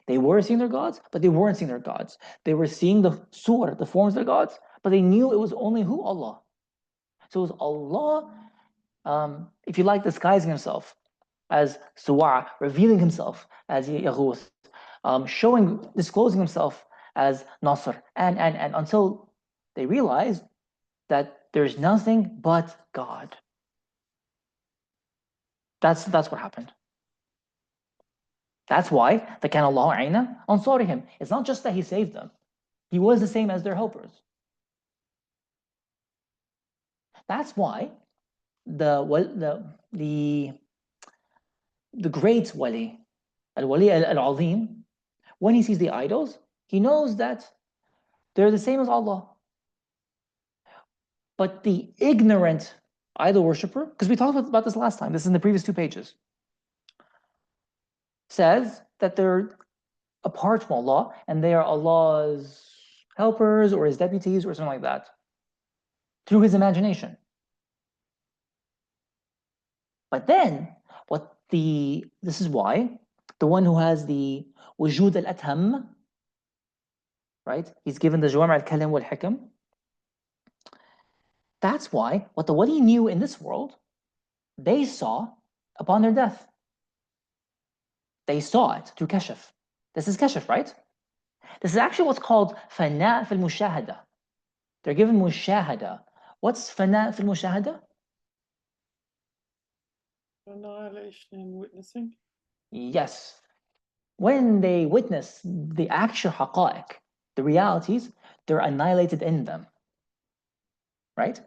They were seeing their gods, but they weren't seeing their gods. They were seeing the surah, the forms of their gods, but they knew it was only who? Allah. So it was Allah, if you like, disguising Himself as Suwa, revealing Himself as Yaghuth, disclosing Himself as Nasr, and until they realized that there's nothing but God. That's what happened. That's why the kana Allah aina ansarihim. It's not just that He saved them; He was the same as their helpers. That's why the great wali, al-wali al-azim, when he sees the idols, he knows that they're the same as Allah. But the ignorant idol worshipper, because we talked about this last time, this is in the previous 2 pages, says that they're apart from Allah and they are Allah's helpers or His deputies or something like that, through his imagination. But then, this is why the one who has the wujud al-atham, right? He's given the jawami' al-kalam wal-hikam. That's why what the wali knew in this world, they saw upon their death. They saw it through kashf. This is kashf, right? This is actually what's called fana fil mushahada. They're given mushahada. What's fana fil mushahada? Annihilation and witnessing. Yes. When they witness the actual haqa'iq, the realities, they're annihilated in them. Right?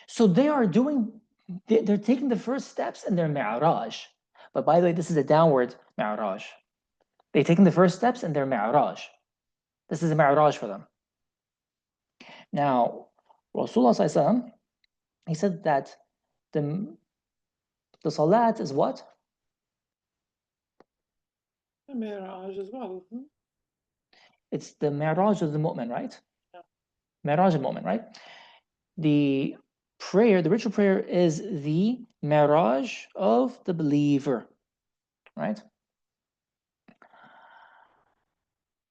So they're taking the first steps in their mi'raj. But by the way, this is a downward mi'raj. They're taking the first steps in their mi'raj. This is a mi'raj for them. Now, Rasulullah ﷺ, he said that the salat is what? The mirage as well. It's the mi'raj of the mu'min, right? Yeah. Mi'raj of the mu'min, right? The ritual prayer is the mi'raj of the believer, right?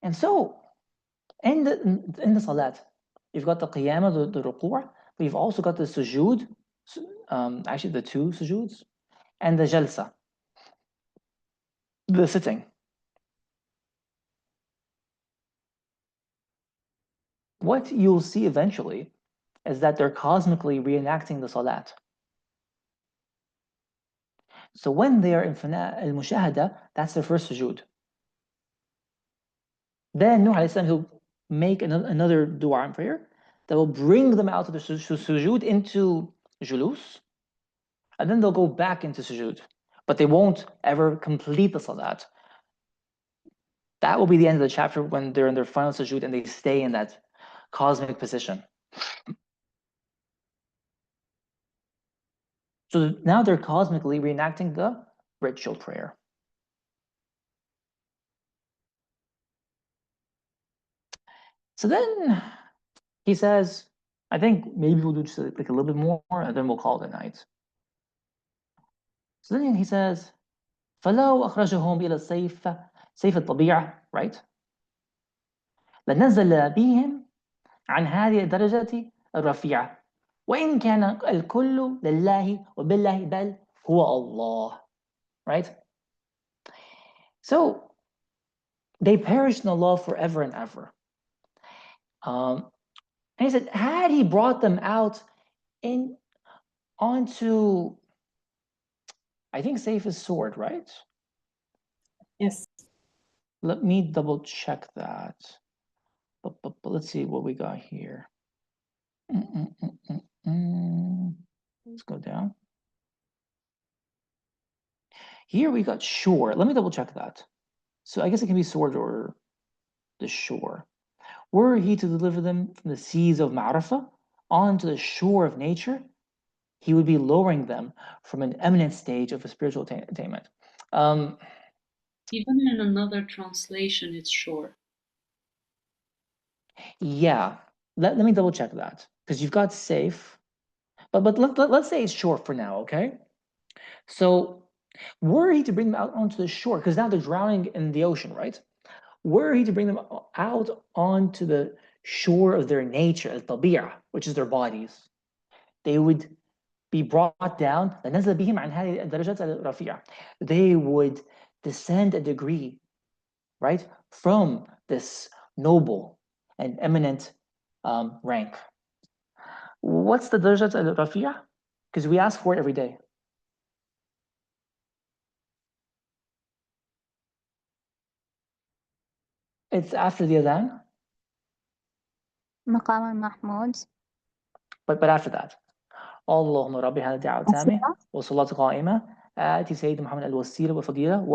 And so, in the salat, you've got the qiyamah, the ruku', but you've also got the sujood, actually the two sujuds, and the jalsa, the sitting. What you'll see eventually is that they're cosmically reenacting the salat. So when they are in fana al-mushahada, that's their first sujood. Then Nuh alayhi salam, he'll make another dua and prayer that will bring them out of the sujood into julus, and then they'll go back into sujood, but they won't ever complete the salat. That will be the end of the chapter when they're in their final sujood and they stay in that cosmic position. So now they're cosmically reenacting the ritual prayer. So then he says, I think maybe we'll do just like a little bit more and then we'll call it a night. So then he says, فلو أخرجهم إلى سيف الطبيعة, right? لنزل بهم عن هذه الدرجة الرفيعة وإن كان الكل لله وبالله بل هو Allah, right? So they perished in Allah forever and ever. And he said, had he brought them out onto, I think Saif is sword, right? Yes. Let me double check that. But let's see what we got here. Let's go down. Here we got shore. Let me double check that. So I guess it can be sword or the shore. Were he to deliver them from the seas of Ma'rifah onto the shore of nature, he would be lowering them from an eminent stage of a spiritual attainment. Even in another translation, it's shore. Yeah, let me double check that, because you've got safe, but let's say it's shore for now, okay? So were he to bring them out onto the shore, because now they're drowning in the ocean, right? Were he to bring them out onto the shore of their nature, al-tabi'ah, which is their bodies, they would be brought down. They would descend a degree, right, from this noble and eminent rank. What's the darajat al-rafi'ah? Because we ask for it every day. It's after the adhan. مقام المحمود. But after that. اللهم رب هذا الدعاء التامة والصلاة قائمة آتي سيد محمد الوسيلة والفضيلة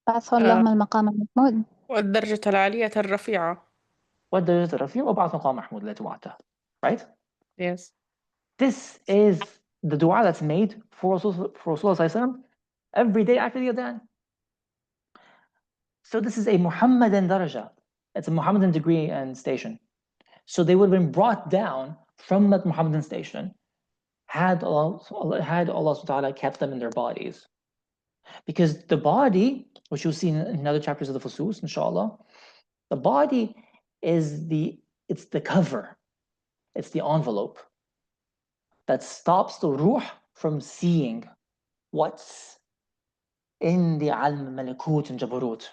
بعث اللهم المقام المحمود. والدرجة العالية الرفيعة. والدرجة الرفيعة وبعث مقام محمود التي وعدته. Right? Yes. This is the dua that's made for Rasulullah every day after the adhan. So this is a Muhammadan daraja. It's a Muhammadan degree and station. So they would have been brought down from that Muhammadan station had Allah subhanahu wa ta'ala kept them in their bodies. Because the body, which you'll see in other chapters of the Fusus, inshallah, the body is it's the cover, it's the envelope that stops the ruh from seeing what's in the Alm, Malakut, and Jabarut.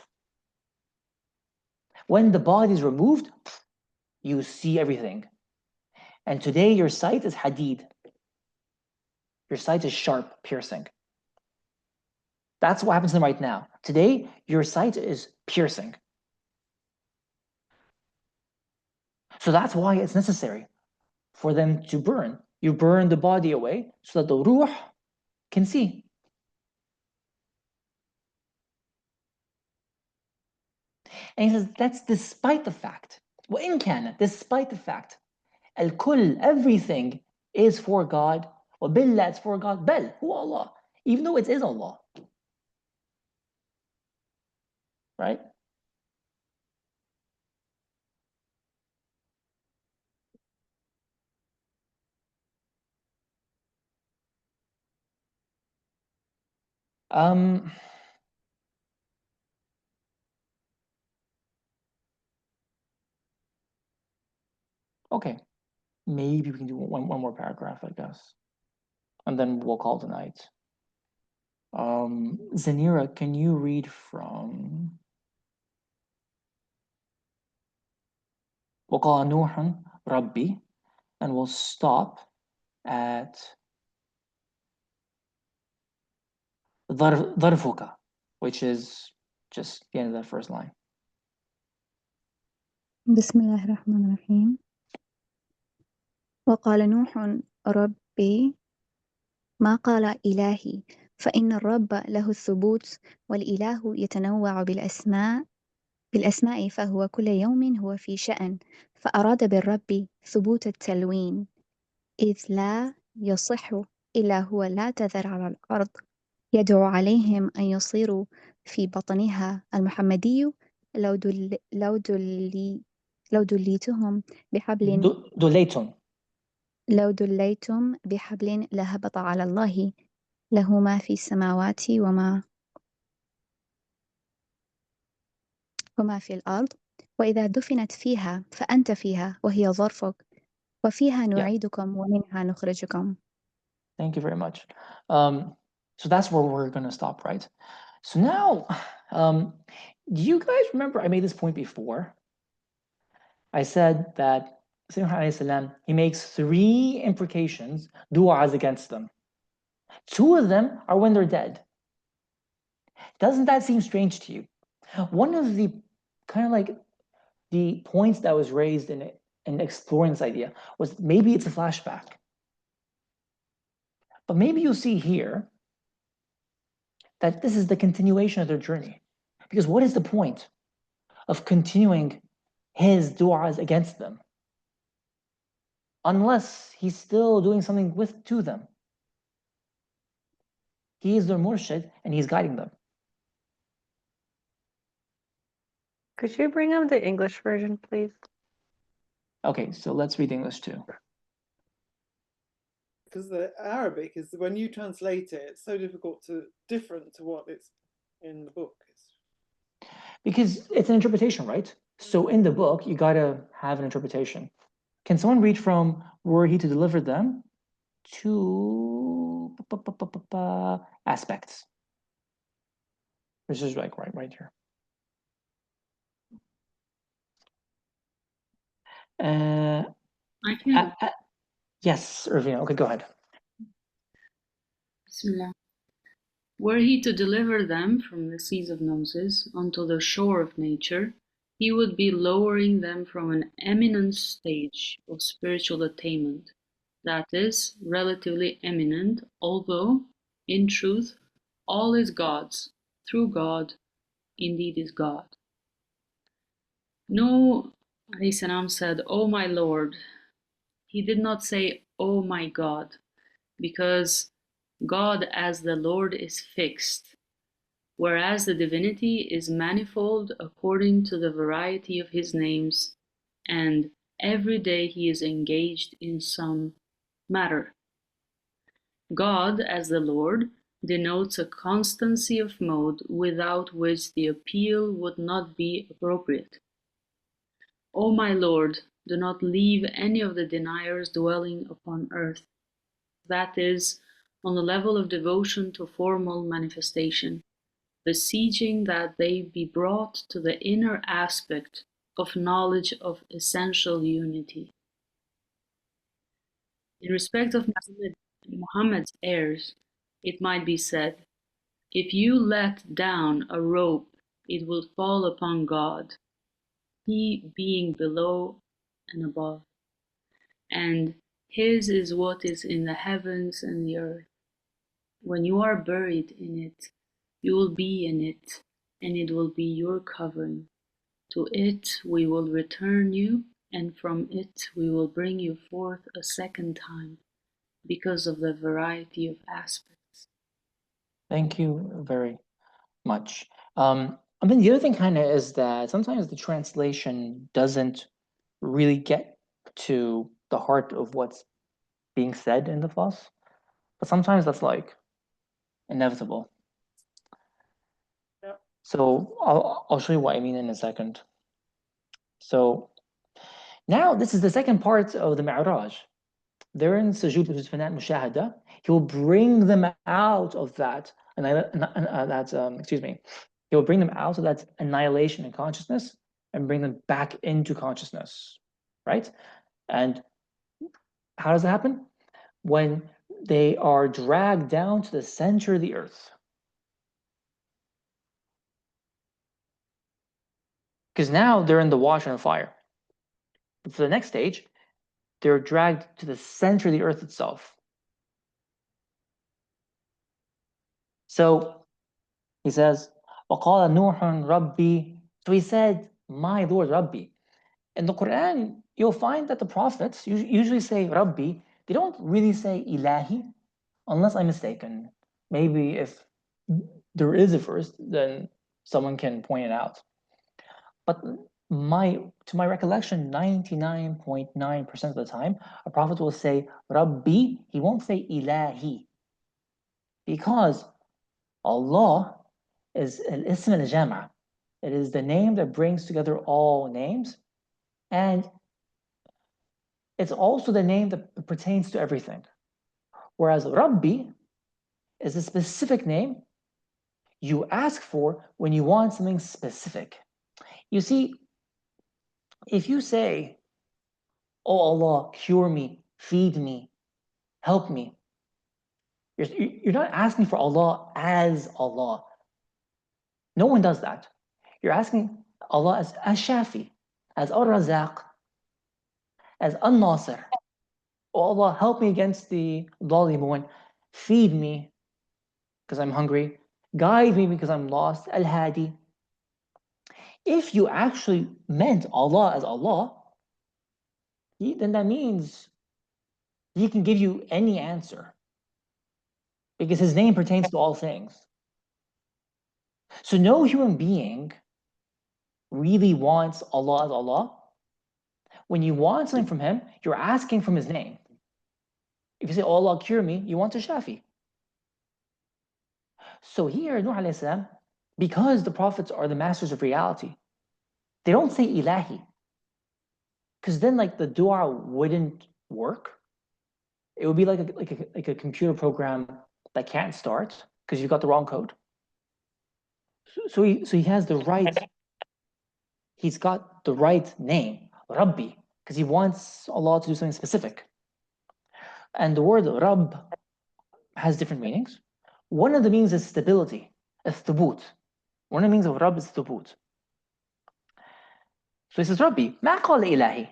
When the body is removed, you see everything. And today your sight is hadid. Your sight is sharp, piercing. That's what happens to them right now. Today, your sight is piercing. So that's why it's necessary for them to burn. You burn the body away so that the ruh can see. And he says that's despite the fact, وإن كان, despite the fact, الكل, everything is for God, وبالله, it's for God, بل هو Allah, even though it is Allah. Right? Okay. maybe we can do one more paragraph, I guess. And then we'll call it a night. Zanira, can you read from وقال نوح ربي, and we'll stop at ظرفك, which is just the end of that first line. بسم الله الرحمن الرحيم. وقال نوح ربي ما قال إلهي، فإن الرب له الثبوت والإله يتنوع بالأسماء فهو كل يوم هو في شأن، فأراد بالرب ثبوت التلوين إذ لا يصح إلا هو لا تذر على الأرض يدعو عليهم أن يصيروا في بطنها المحمدي لو دليتهم بحبل لو دليتم بحبل لهبط على الله له ما في السماوات وما في الأرض وإذا دفنت فيها فأنت فيها وهي ظرفك وفيها نعيدكم ومنها نخرجكم. Thank you very much. So that's where we're going to stop, right? So now, do you guys remember I made this point before? I said that Sayyidina he makes 3 imprecations, du'as against them. 2 of them are when they're dead. Doesn't that seem strange to you? One of the kind of like the points that was raised in exploring this idea was maybe it's a flashback. But maybe you'll see here that this is the continuation of their journey. Because what is the point of continuing his du'as against them? Unless he's still doing something to them. He is their murshid and he's guiding them. Could you bring up the English version, please? Okay, so let's read English too. Because the Arabic is, when you translate it, it's so different to what it's in the book. Because it's an interpretation, right? So in the book, you gotta have an interpretation. Can someone read from were he to deliver them to aspects? This is like right here. I can. Yes, Irvina. Okay, go ahead. Bismillah. Were he to deliver them from the seas of gnosis onto the shore of nature, he would be lowering them from an eminent stage of spiritual attainment, that is, relatively eminent, although, in truth, all is God's, through God, indeed is God. Nuh salam said, "O my Lord." He did not say, "O my God," because God as the Lord is fixed, whereas the divinity is manifold according to the variety of his names, and every day he is engaged in some matter. God as the Lord denotes a constancy of mode without which the appeal would not be appropriate. O my Lord, do not leave any of the deniers dwelling upon earth, that is, on the level of devotion to formal manifestation, beseeching that they be brought to the inner aspect of knowledge of essential unity. In respect of Muhammad's heirs, it might be said, if you let down a rope, it will fall upon God, he being below and above, and his is what is in the heavens and the earth. When you are buried in it, you will be in it, and it will be your covering. To it we will return you, and from it we will bring you forth a second time, because of the variety of aspects. Thank you very much. I mean, the other thing kind of is that sometimes the translation doesn't really get to the heart of what's being said in the fuss, but sometimes that's like inevitable. So I'll show you what I mean in a second. So Now, this is the second part of the Mi'raj. They're in Sujood, which is Fanat Mushahada. He will bring them out of that, he will bring them out of that annihilation in consciousness and bring them back into consciousness, right? And how does that happen? When they are dragged down to the center of the earth. Because now they're in the water and fire. But for the next stage, they're dragged to the center of the earth itself. So he says, وَقَالَ نُوحٌ رَبِّي. So he said, my Lord Rabbi. In the Quran, you'll find that the prophets usually say Rabbi. They don't really say Ilahi, unless I'm mistaken. Maybe if there is a first, then someone can point it out. But to my recollection, 99.9% of the time, a prophet will say Rabbi. He won't say Ilahi, because Allah is al-ism al-jama'. It is the name that brings together all names, and it's also the name that pertains to everything. Whereas Rabbi is a specific name you ask for when you want something specific. You see, if you say, oh Allah, cure me, feed me, help me, you're not asking for Allah as Allah. No one does that. You're asking Allah as Shafi, as Ar-Razaq, as An-Nasir. Oh Allah, help me against the Dhalimun, feed me because I'm hungry, guide me because I'm lost, Al-Hadi. If you actually meant Allah as Allah, then that means He can give you any answer, because His name pertains to all things. So no human being really wants Allah as Allah. When you want something from Him, you're asking from His name. If you say, oh Allah, cure me, you want a Shafi. So here, Nuh alayhi salam, because the prophets are the masters of reality, they don't say Ilahi, because then like the dua wouldn't work. It would be like a computer program that can't start because you've got the wrong code. So he has the right. He's got the right name, Rabbi, because he wants Allah to do something specific. And the word Rabb has different meanings. One of the meanings is stability, الثبوت. One of the meanings of Rabb is thubut. So he says Rabbi, ما قال إلهي,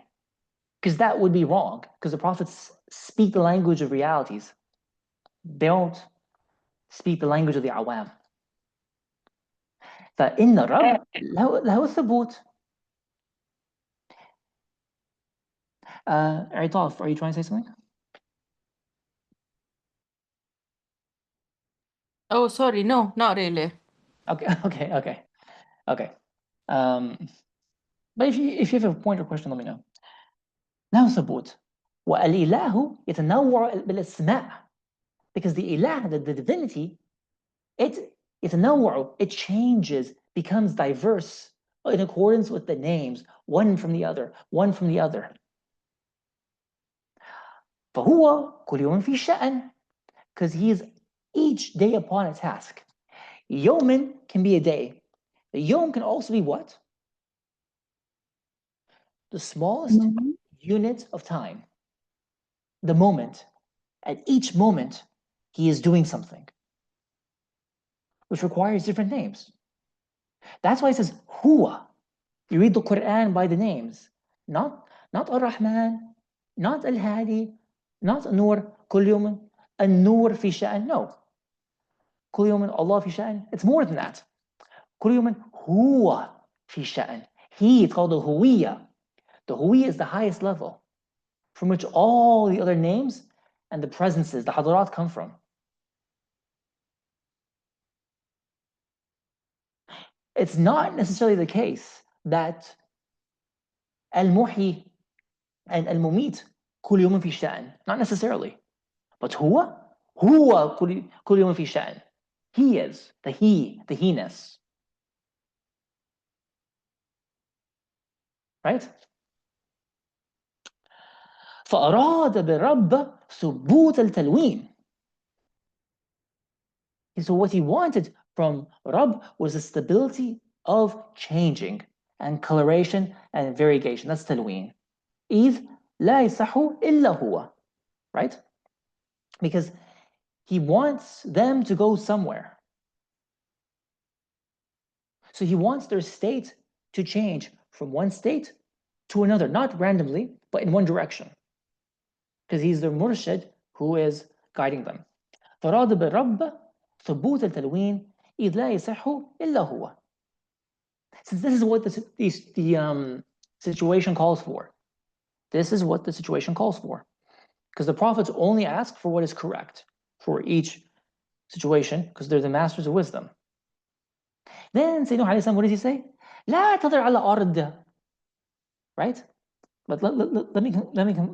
because that would be wrong, because the prophets speak the language of realities. They don't speak the language of the awam. فإن الرب له ثبوت. Aritolf, are you trying to say something? Oh, sorry, no, not really. Okay. But if you have a point or question, let me know. له ثبوت. والإله يتنوع بالأسماء, because the ilah, the divinity, it يتنوع, it changes, becomes diverse in accordance with the names, one from the other. فهو كل يوم في شأن, because he is each day upon a task. Yawmin can be a day. The yawm can also be what? The smallest unit of time. The moment. At each moment, he is doing something, which requires different names. That's why it says Huwa. You read the Quran by the names, not Ar-Rahman, not Al-Hadi, not Nur, Kul Yawmin, An-Nur fi Sha'an. No. Kul Yawmin, Allah fi Sha'an. It's more than that. Kul Yawmin, Huwa fi Sha'an. He, it's called the Huwiyya. The Huwiyya is the highest level, from which all the other names and the presences, the Hadarat, come from. It's not necessarily the case that Al-Muhyi and Al-Mumit كل يوم في شأن. Not necessarily. But هو كل يوم في شأن. He is, the he-ness. Right? فأراد بالرب ثبوت التلوين. So what he wanted from Rabb was the stability of changing and coloration and variegation. That's تلوين. إذ لا يصح إلا هو. Right? Because he wants them to go somewhere. So he wants their state to change from one state to another, not randomly, but in one direction. Because he's the murshid who is guiding them. فراد بالرب ثبوت التلوين إذ لا يصح إلا هو. Since this is what the situation calls for. This is what the situation calls for. Because the prophets only ask for what is correct for each situation, because they're the masters of wisdom. Then Sayyidina alayhi salam, what does he say? لا تضر على الأرض. Right? But let me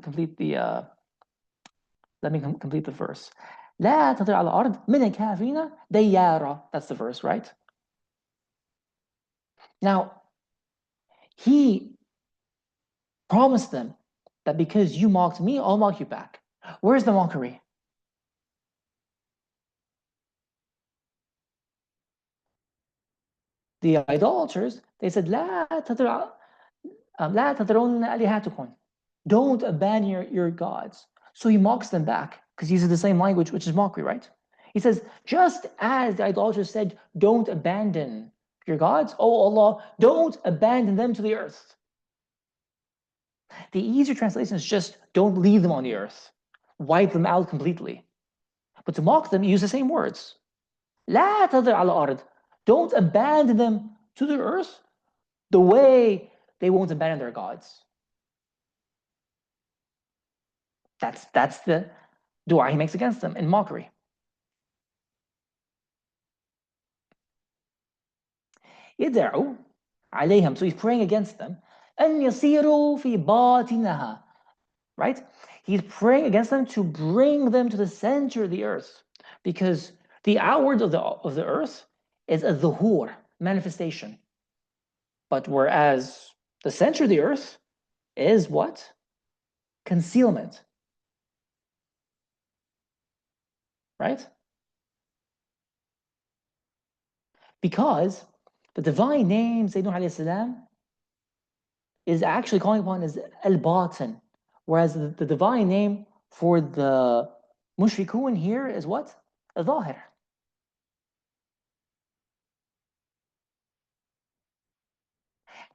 complete the complete the verse. لا تضر على الأرض من الكافرين ديارا. That's the verse, right? Now, he promised them that because you mocked me, I'll mock you back. Where's the mockery? The idolaters, they said, لا تذرون آلهتكم. Don't abandon your gods. So he mocks them back because he uses the same language, which is mockery, right? He says, just as the idolaters said, don't abandon your gods, oh Allah, don't abandon them to the earth. The easier translation is just don't leave them on the earth. Wipe them out completely. But to mock them, use the same words. لا تذر على الأرض. Don't abandon them to the earth the way they won't abandon their gods. That's the dua he makes against them in mockery. يدعو عليهم, so he's praying against them. أن يصيروا في باطنها. Right? He's praying against them to bring them to the center of the earth, because the outward of the earth is a dhuhur, manifestation. But whereas the center of the earth is what? Concealment. Right? Because the divine name Sayyidina alayhi salam is actually calling upon as al-batin, whereas the divine name for the mushrikun here is what? Al-zahir.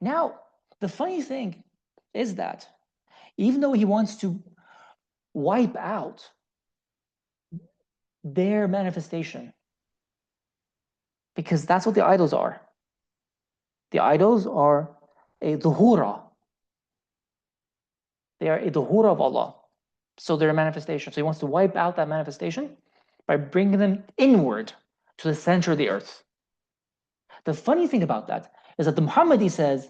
Now, the funny thing is that even though he wants to wipe out their manifestation, because that's what the idols are. The idols are a dhuhura. They are a dhuhura of Allah. So they're a manifestation. So he wants to wipe out that manifestation by bringing them inward to the center of the earth. The funny thing about that is that the Muhammadi says,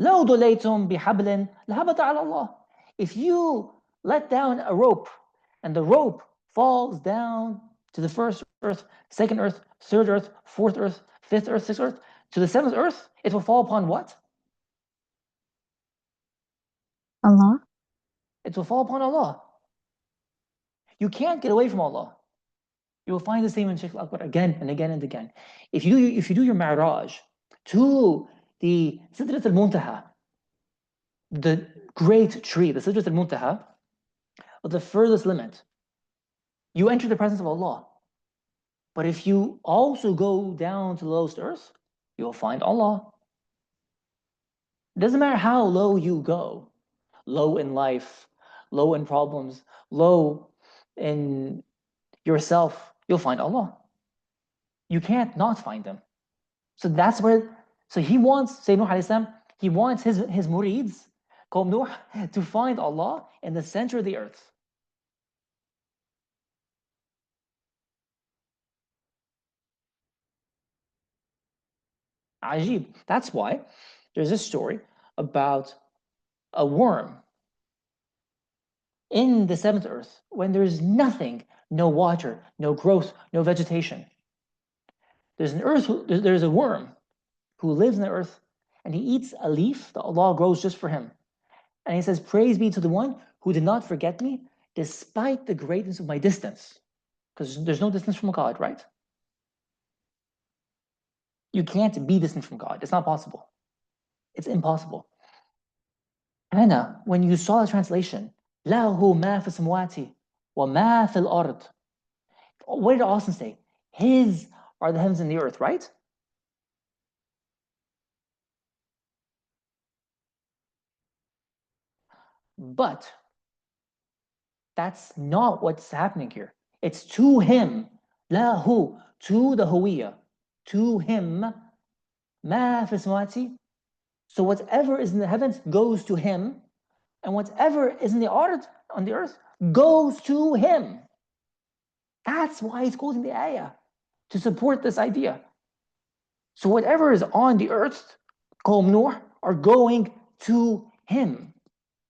لو ضليتم بحبل لهبط على الله. If you let down a rope and the rope falls down to the first earth, second earth, third earth, fourth earth, fifth earth, sixth earth, to the seventh earth, it will fall upon what? Allah. It will fall upon Allah. You can't get away from Allah. You will find the same in Shaykh al-Akbar again and again and again. If you do your Mi'raj to the Sidrat al-Muntaha, the great tree, the Sidrat al-Muntaha, the furthest limit, you enter the presence of Allah. But if you also go down to the lowest earth, you will find Allah. It doesn't matter how low you go, low in life, low in problems, low in yourself, you'll find Allah. You can't not find Him. So that's where, so he wants, Sayyidina Nuh alayhi salam, he wants his murids, called Nuh, to find Allah in the center of the earth. Ajib. That's why there's this story about a worm in the seventh earth when there's nothing, no water, no growth, no vegetation. There's a worm who lives in the earth, and he eats a leaf that Allah grows just for him. And he says, praise be to the one who did not forget me despite the greatness of my distance. Because there's no distance from God, right? You can't be distant from God. It's not possible. It's impossible. Hannah, when you saw the translation, لَهُ مَا فِي السَّمَوَاتِ وَمَا فِي الْأَرْضِ, what did Austin say? His are the heavens and the earth, right? But that's not what's happening here. It's to him, lahu, to the huwiya, to him, ma fi samawati. So whatever is in the heavens goes to him, and whatever is in the earth goes to him. That's why he's quoting the ayah, to support this idea. So whatever is on the earth, Qawm Nuh, are going to him.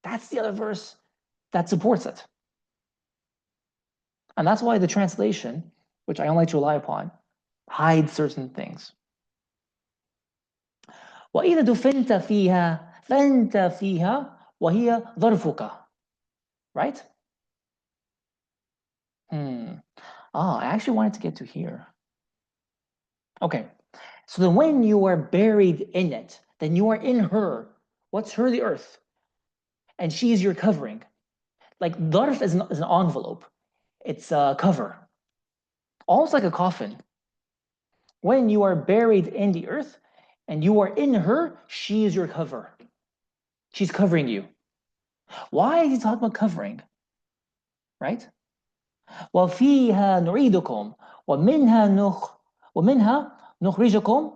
That's the other verse that supports it. And that's why the translation, which I don't like to rely upon, hides certain things. وَإِذَا دُفِنْتَ فِيهَا فَأَنْتَ فِيهَا وَهِيَ ظَرْفُكَ. Right? I actually wanted to get to here. Okay. So then when you are buried in it, then you are in her. What's her? The earth. And she is your covering. Like dharf is an envelope. It's a cover. Almost like a coffin. When you are buried in the earth and you are in her, she is your cover. She's covering you. Why is he talking about covering? Right? وَفِيهَا نُعِيدُكُمْ وَمِنْهَا نُخْرِجُكُمْ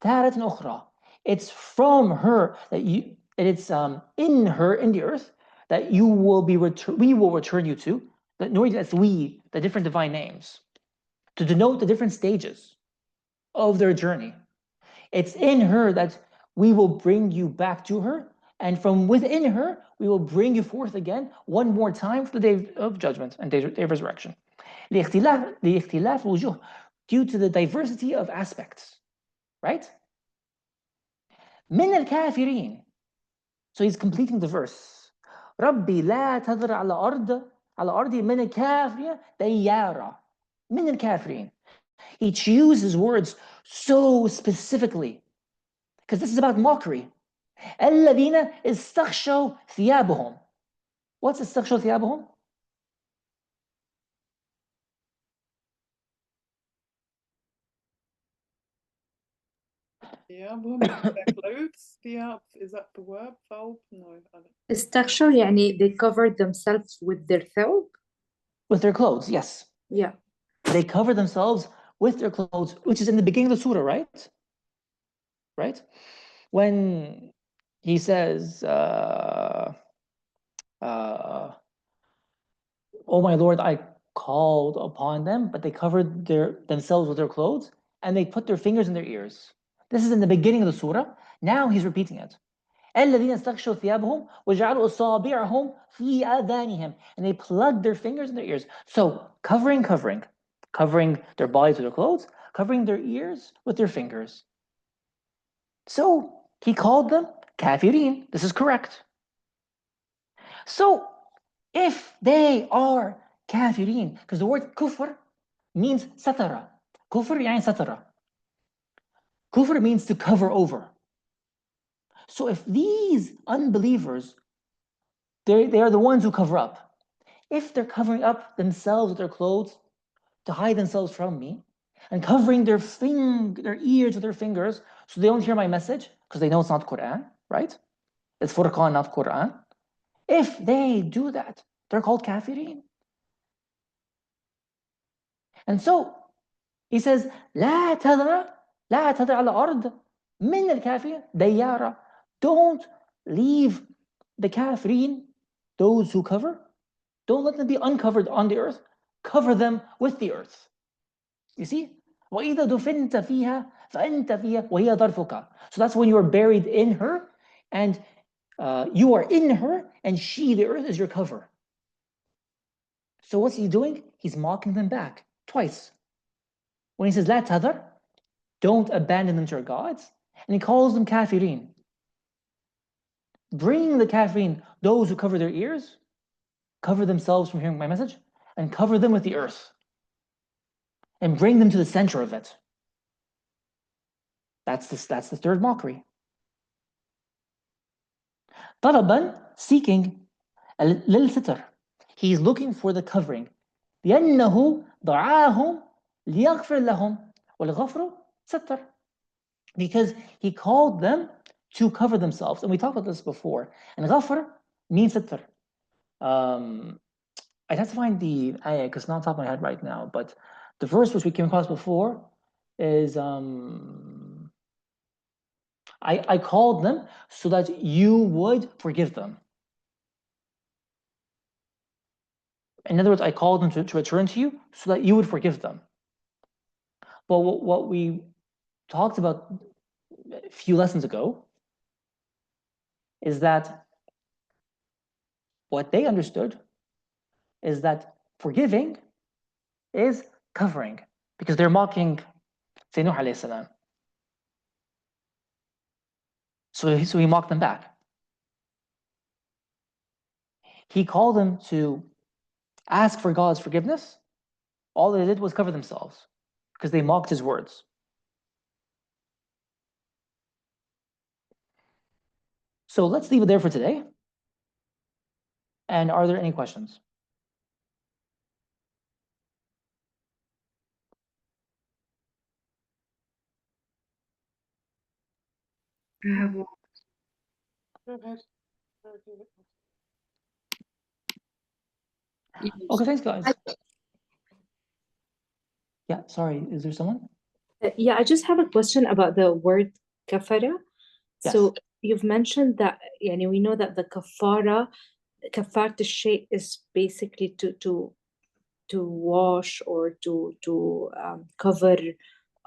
تَارَةً أُخْرَى. It's from her that you, it's in her, in the earth, that you will be we will return you to. That's we, the different divine names, to denote the different stages of their journey. It's in her that we will bring you back to her, and from within her we will bring you forth again one more time for the day of judgment and day of resurrection. لاختلاف الوجوه, due to the diversity of aspects, right? من الكافرين. So he's completing the verse. ربي لا تذر على أرضي من الكافرين ديارا. من الكافرين. He chooses words so specifically because this is about mockery. الذين استغشوا ثيابهم. What's استغشوا ثيابهم? ثيابهم, their clothes. Thiyab, is that the verb? Thawb? No, I don't. استغشوا يعني they covered themselves with their thawb? With their clothes, yes. Yeah. They cover themselves with their clothes, which is in the beginning of the surah, right? Right? When he says, oh my Lord, I called upon them, but they covered themselves with their clothes, and they put their fingers in their ears. This is in the beginning of the surah. Now he's repeating it. الذين استغشوا ثيابهم وجعلوا أصابعهم في آذانهم, and they plugged their fingers in their ears. So covering their bodies with their clothes, covering their ears with their fingers. So he called them kafirin. This is correct. So if they are kafirin, because the word kufr means satara. Kufr يعني satara. Kufr means to cover over. So if these unbelievers, they are the ones who cover up. If they're covering up themselves with their clothes to hide themselves from me, and covering their ears with their fingers so they don't hear my message because they know it's not Quran, right? It's Furqan, not Quran. If they do that, they're called kafirin. And so he says, لا تذر على الأرض من الكافرين ديارا. Don't leave the kafirin, those who cover. Don't let them be uncovered on the earth. Cover them with the earth. You see? وَإِذَا دُفِنْتَ فِيهَا فَأَنْتَ فِيهَا وَهِيَ ظَرْفُكَ. So that's when you are buried in her, and you are in her, and she, the earth, is your cover. So what's he doing? He's mocking them back twice. When he says, لا تذر, don't abandon them to your gods, and he calls them kafirin. Bring the kafirin, those who cover their ears, cover themselves from hearing my message and cover them with the earth and bring them to the center of it. That's the third mockery. طلبا, seeking, للستر. He's looking for the covering. لأنه دعاهم ليغفر لهم والغفر ستر. Because he called them to cover themselves. And we talked about this before. And غفر means ستر. I'd have to find the ayah because it's not on top of my head right now, but the verse which we came across before is I called them so that you would forgive them. In other words, I called them to return to you so that you would forgive them. But what we talked about a few lessons ago is that what they understood is that forgiving is covering, because they're mocking Sayyidina Nuh alayhi salam. So he mocked them back. He called them to ask for God's forgiveness. All they did was cover themselves because they mocked his words. So let's leave it there for today. And are there any questions? I have one. Go ahead. Yes. Okay, thanks, guys. Yeah, sorry, is there someone? Yeah, I just have a question about the word kafara. Yes. So you've mentioned that, yani, we know that the kafarat al-shay is basically to wash or to cover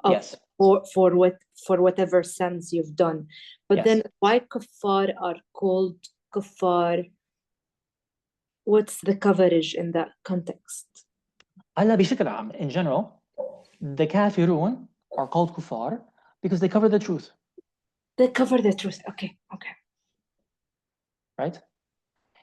up Yes. for whatever sins you've done. But Yes. then why kuffar are called kuffar? What's the coverage in that context? Allah بشكل عام, in general, the kafirun are called kuffar because they cover the truth, They cover the truth. Okay. right?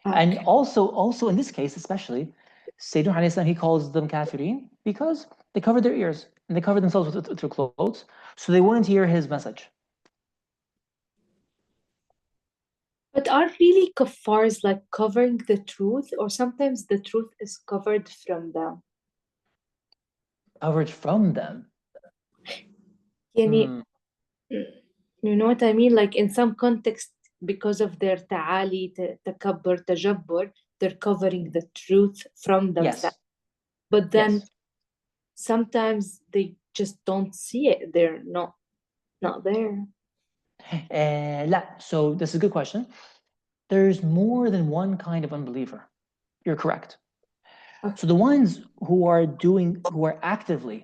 Okay. And also in this case, especially, Sayyidina alayhi salam, he calls them kafirin because they covered their ears and they covered themselves with their clothes, so they wouldn't hear his message. But are really kuffars like covering the truth, or sometimes the truth is covered from them? Covered from them. Yani, you know what I mean? Like in some context, because of their ta'ali, takabbur, tajabbur, they're covering the truth from themselves. Yes. But then Yes. sometimes they just don't see it. They're not there. لا. So this is a good question. There's more than one kind of unbeliever. You're correct. Okay. So the ones who are actively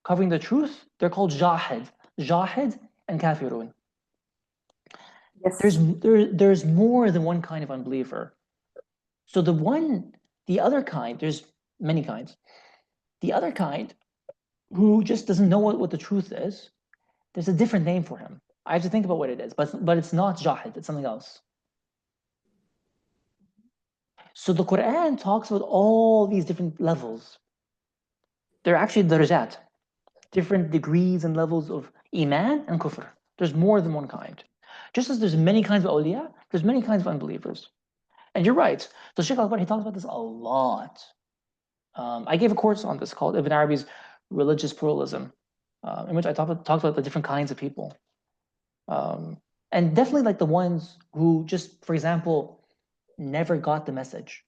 covering the truth, they're called jahid and kafirun. Yes. There's more than one kind of unbeliever. So the other kind, there's many kinds. The other kind who just doesn't know what the truth is, there's a different name for him. I have to think about what it is, but it's not jahid, it's something else. So the Quran talks about all these different levels. They're actually darajat, different degrees and levels of iman and kufr. There's more than one kind. Just as there's many kinds of awliya, there's many kinds of unbelievers. And you're right. So Sheikh Al-Albani, he talks about this a lot. I gave a course on this called Ibn Arabi's Religious Pluralism, in which I talked about the different kinds of people. And definitely like the ones who just, for example, never got the message.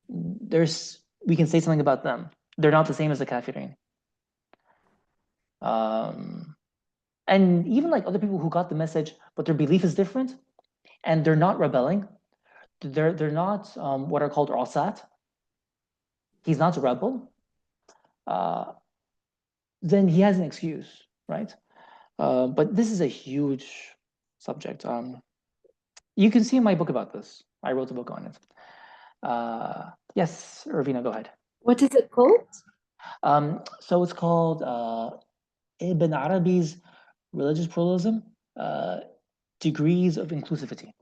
We can say something about them. They're not the same as the kafirin. And even like other people who got the message, but their belief is different, and they're not rebelling. They're not what are called rasat. He's not a rebel. Then he has an excuse, right? But this is a huge subject. You can see in my book about this. I wrote a book on it. Yes, Irvina, go ahead. What is it called? So it's called Ibn Arabi's Religious Pluralism, Degrees of Inclusivity.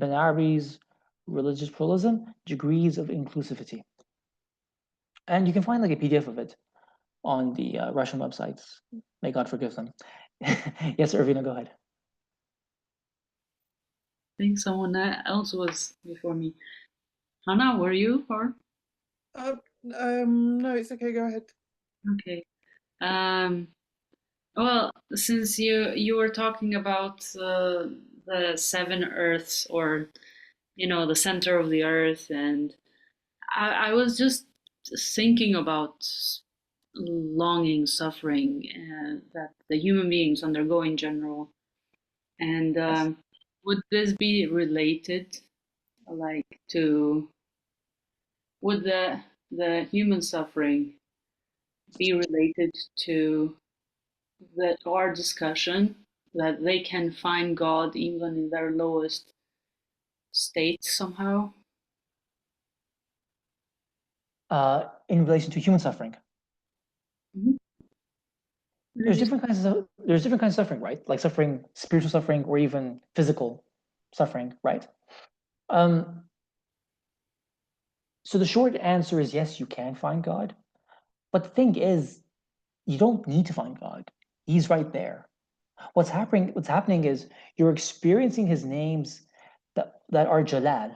Ibn Arabi's Religious Pluralism, Degrees of Inclusivity. And you can find like a PDF of it on the Russian websites. May God forgive them. Yes, Irvina, go ahead. I think someone else was before me. Hannah, were you or? No, it's okay. Go ahead. Okay. Well, since you were talking about the seven Earths, or the center of the Earth, and I was just thinking about longing, suffering that the human beings undergo in general, and Yes. would this be related, like would the human suffering be related to our discussion that they can find God even in their lowest state somehow? In relation to human suffering. Mm-hmm. There's different kinds of suffering, right? Like suffering, spiritual suffering, or even physical suffering, right? So the short answer is yes, you can find God. But the thing is, you don't need to find God. He's right there. What's happening is you're experiencing his names that are Jalal,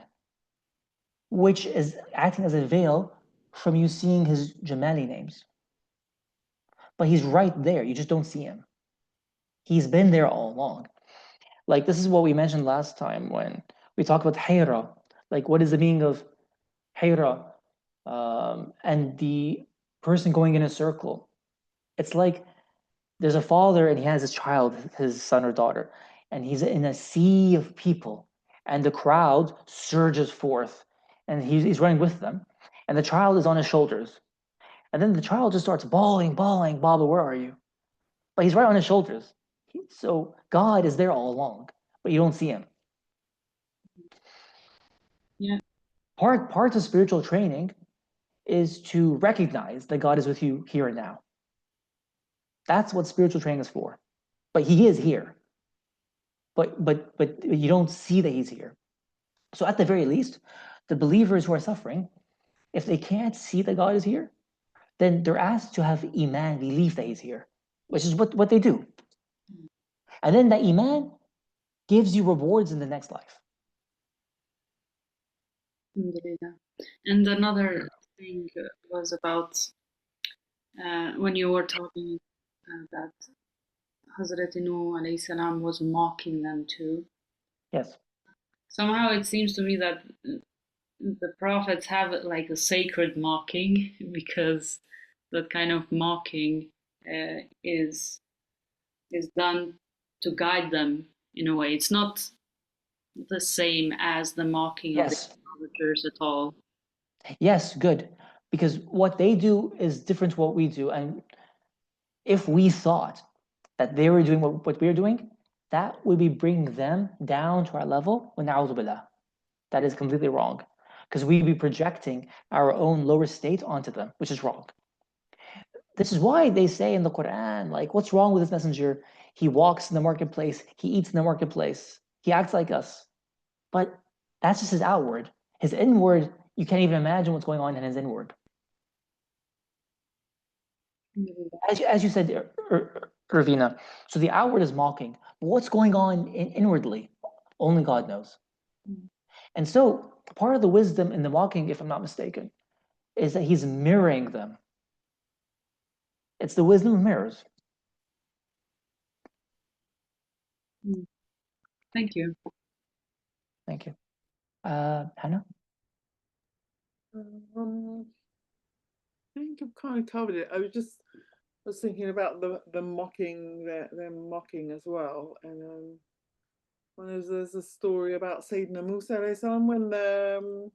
which is acting as a veil from you seeing his Jamali names. But he's right there. You just don't see him. He's been there all along. Like this is what we mentioned last time when we talked about Hayra. Like what is the meaning of Hayra? And the person going in a circle. It's like there's a father and he has his child, his son or daughter, and he's in a sea of people, and the crowd surges forth, and he's running with them, and the child is on his shoulders, and then the child just starts bawling, Baba, where are you? But he's right on his shoulders. So God is there all along, but you don't see him. Yeah. Part of spiritual training is to recognize that God is with you here and now. That's what spiritual training is for. But he is here. But you don't see that he's here. So at the very least, the believers who are suffering, if they can't see that God is here, then they're asked to have iman, belief that he's here, which is what they do. And then that iman gives you rewards in the next life. Alhamdulillah. And another thing was about when you were talking that Hazrat Nuh alayhi salam was mocking them too. Yes. Somehow it seems to me that the prophets have like a sacred mocking because that kind of mocking is done to guide them in a way. It's not the same as the mocking of the Yes. astrologers at all. Yes, good. Because what they do is different to what we do. And if we thought that they were doing what we are doing, that would be bringing them down to our level. That is completely wrong. Because we'd be projecting our own lower state onto them, which is wrong. This is why they say in the Quran, like, what's wrong with this messenger? He walks in the marketplace, he eats in the marketplace, he acts like us. But that's just his outward. His inward, you can't even imagine what's going on in his inward. As you said, Ravina, so the outward is mocking. But what's going on inwardly? Only God knows. And so part of the wisdom in the mocking, if I'm not mistaken, is that he's mirroring them. It's the wisdom of mirrors. Thank you. Thank you. Hannah? I think I've kind of covered it. I was thinking about the mocking, them mocking as well. And when there's a story about Sayyidina Musa alayhi salam, when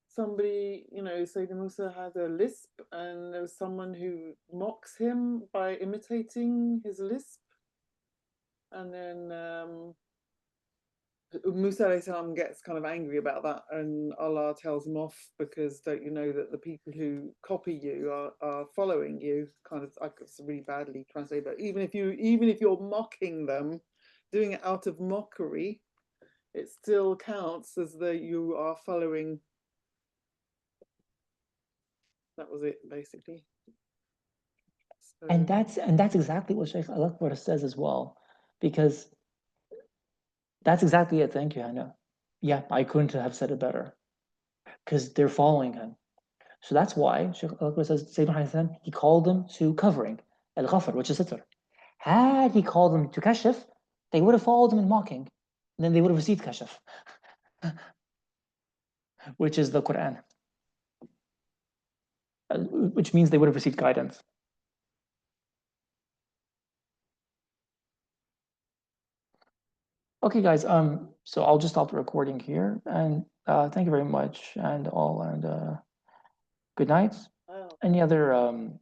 somebody, Sayyidina Musa had a lisp, and there was someone who mocks him by imitating his lisp, and then Musa alayhi salam gets kind of angry about that, and Allah tells him off because don't you know that the people who copy you are following you? Kind of, it's really badly translated, but even if you're mocking them, doing it out of mockery, it still counts as though you are following. That was it, basically. So, And that's exactly what Sheikh Al Akbar says as well, because that's exactly it. Thank you, Hannah. Yeah, I couldn't have said it better, because they're following him. So that's why Sheikh Al Akbar says, Sayyidina Hassan, he called them to covering, al-ghafr, which is sitr. Had he called them to kashf, they would have followed him in mocking, and then they would have received kashf, which is the Quran, which means they would have received guidance. Okay, guys. So I'll just stop the recording here, and thank you very much, and all, and good night. wow. Any other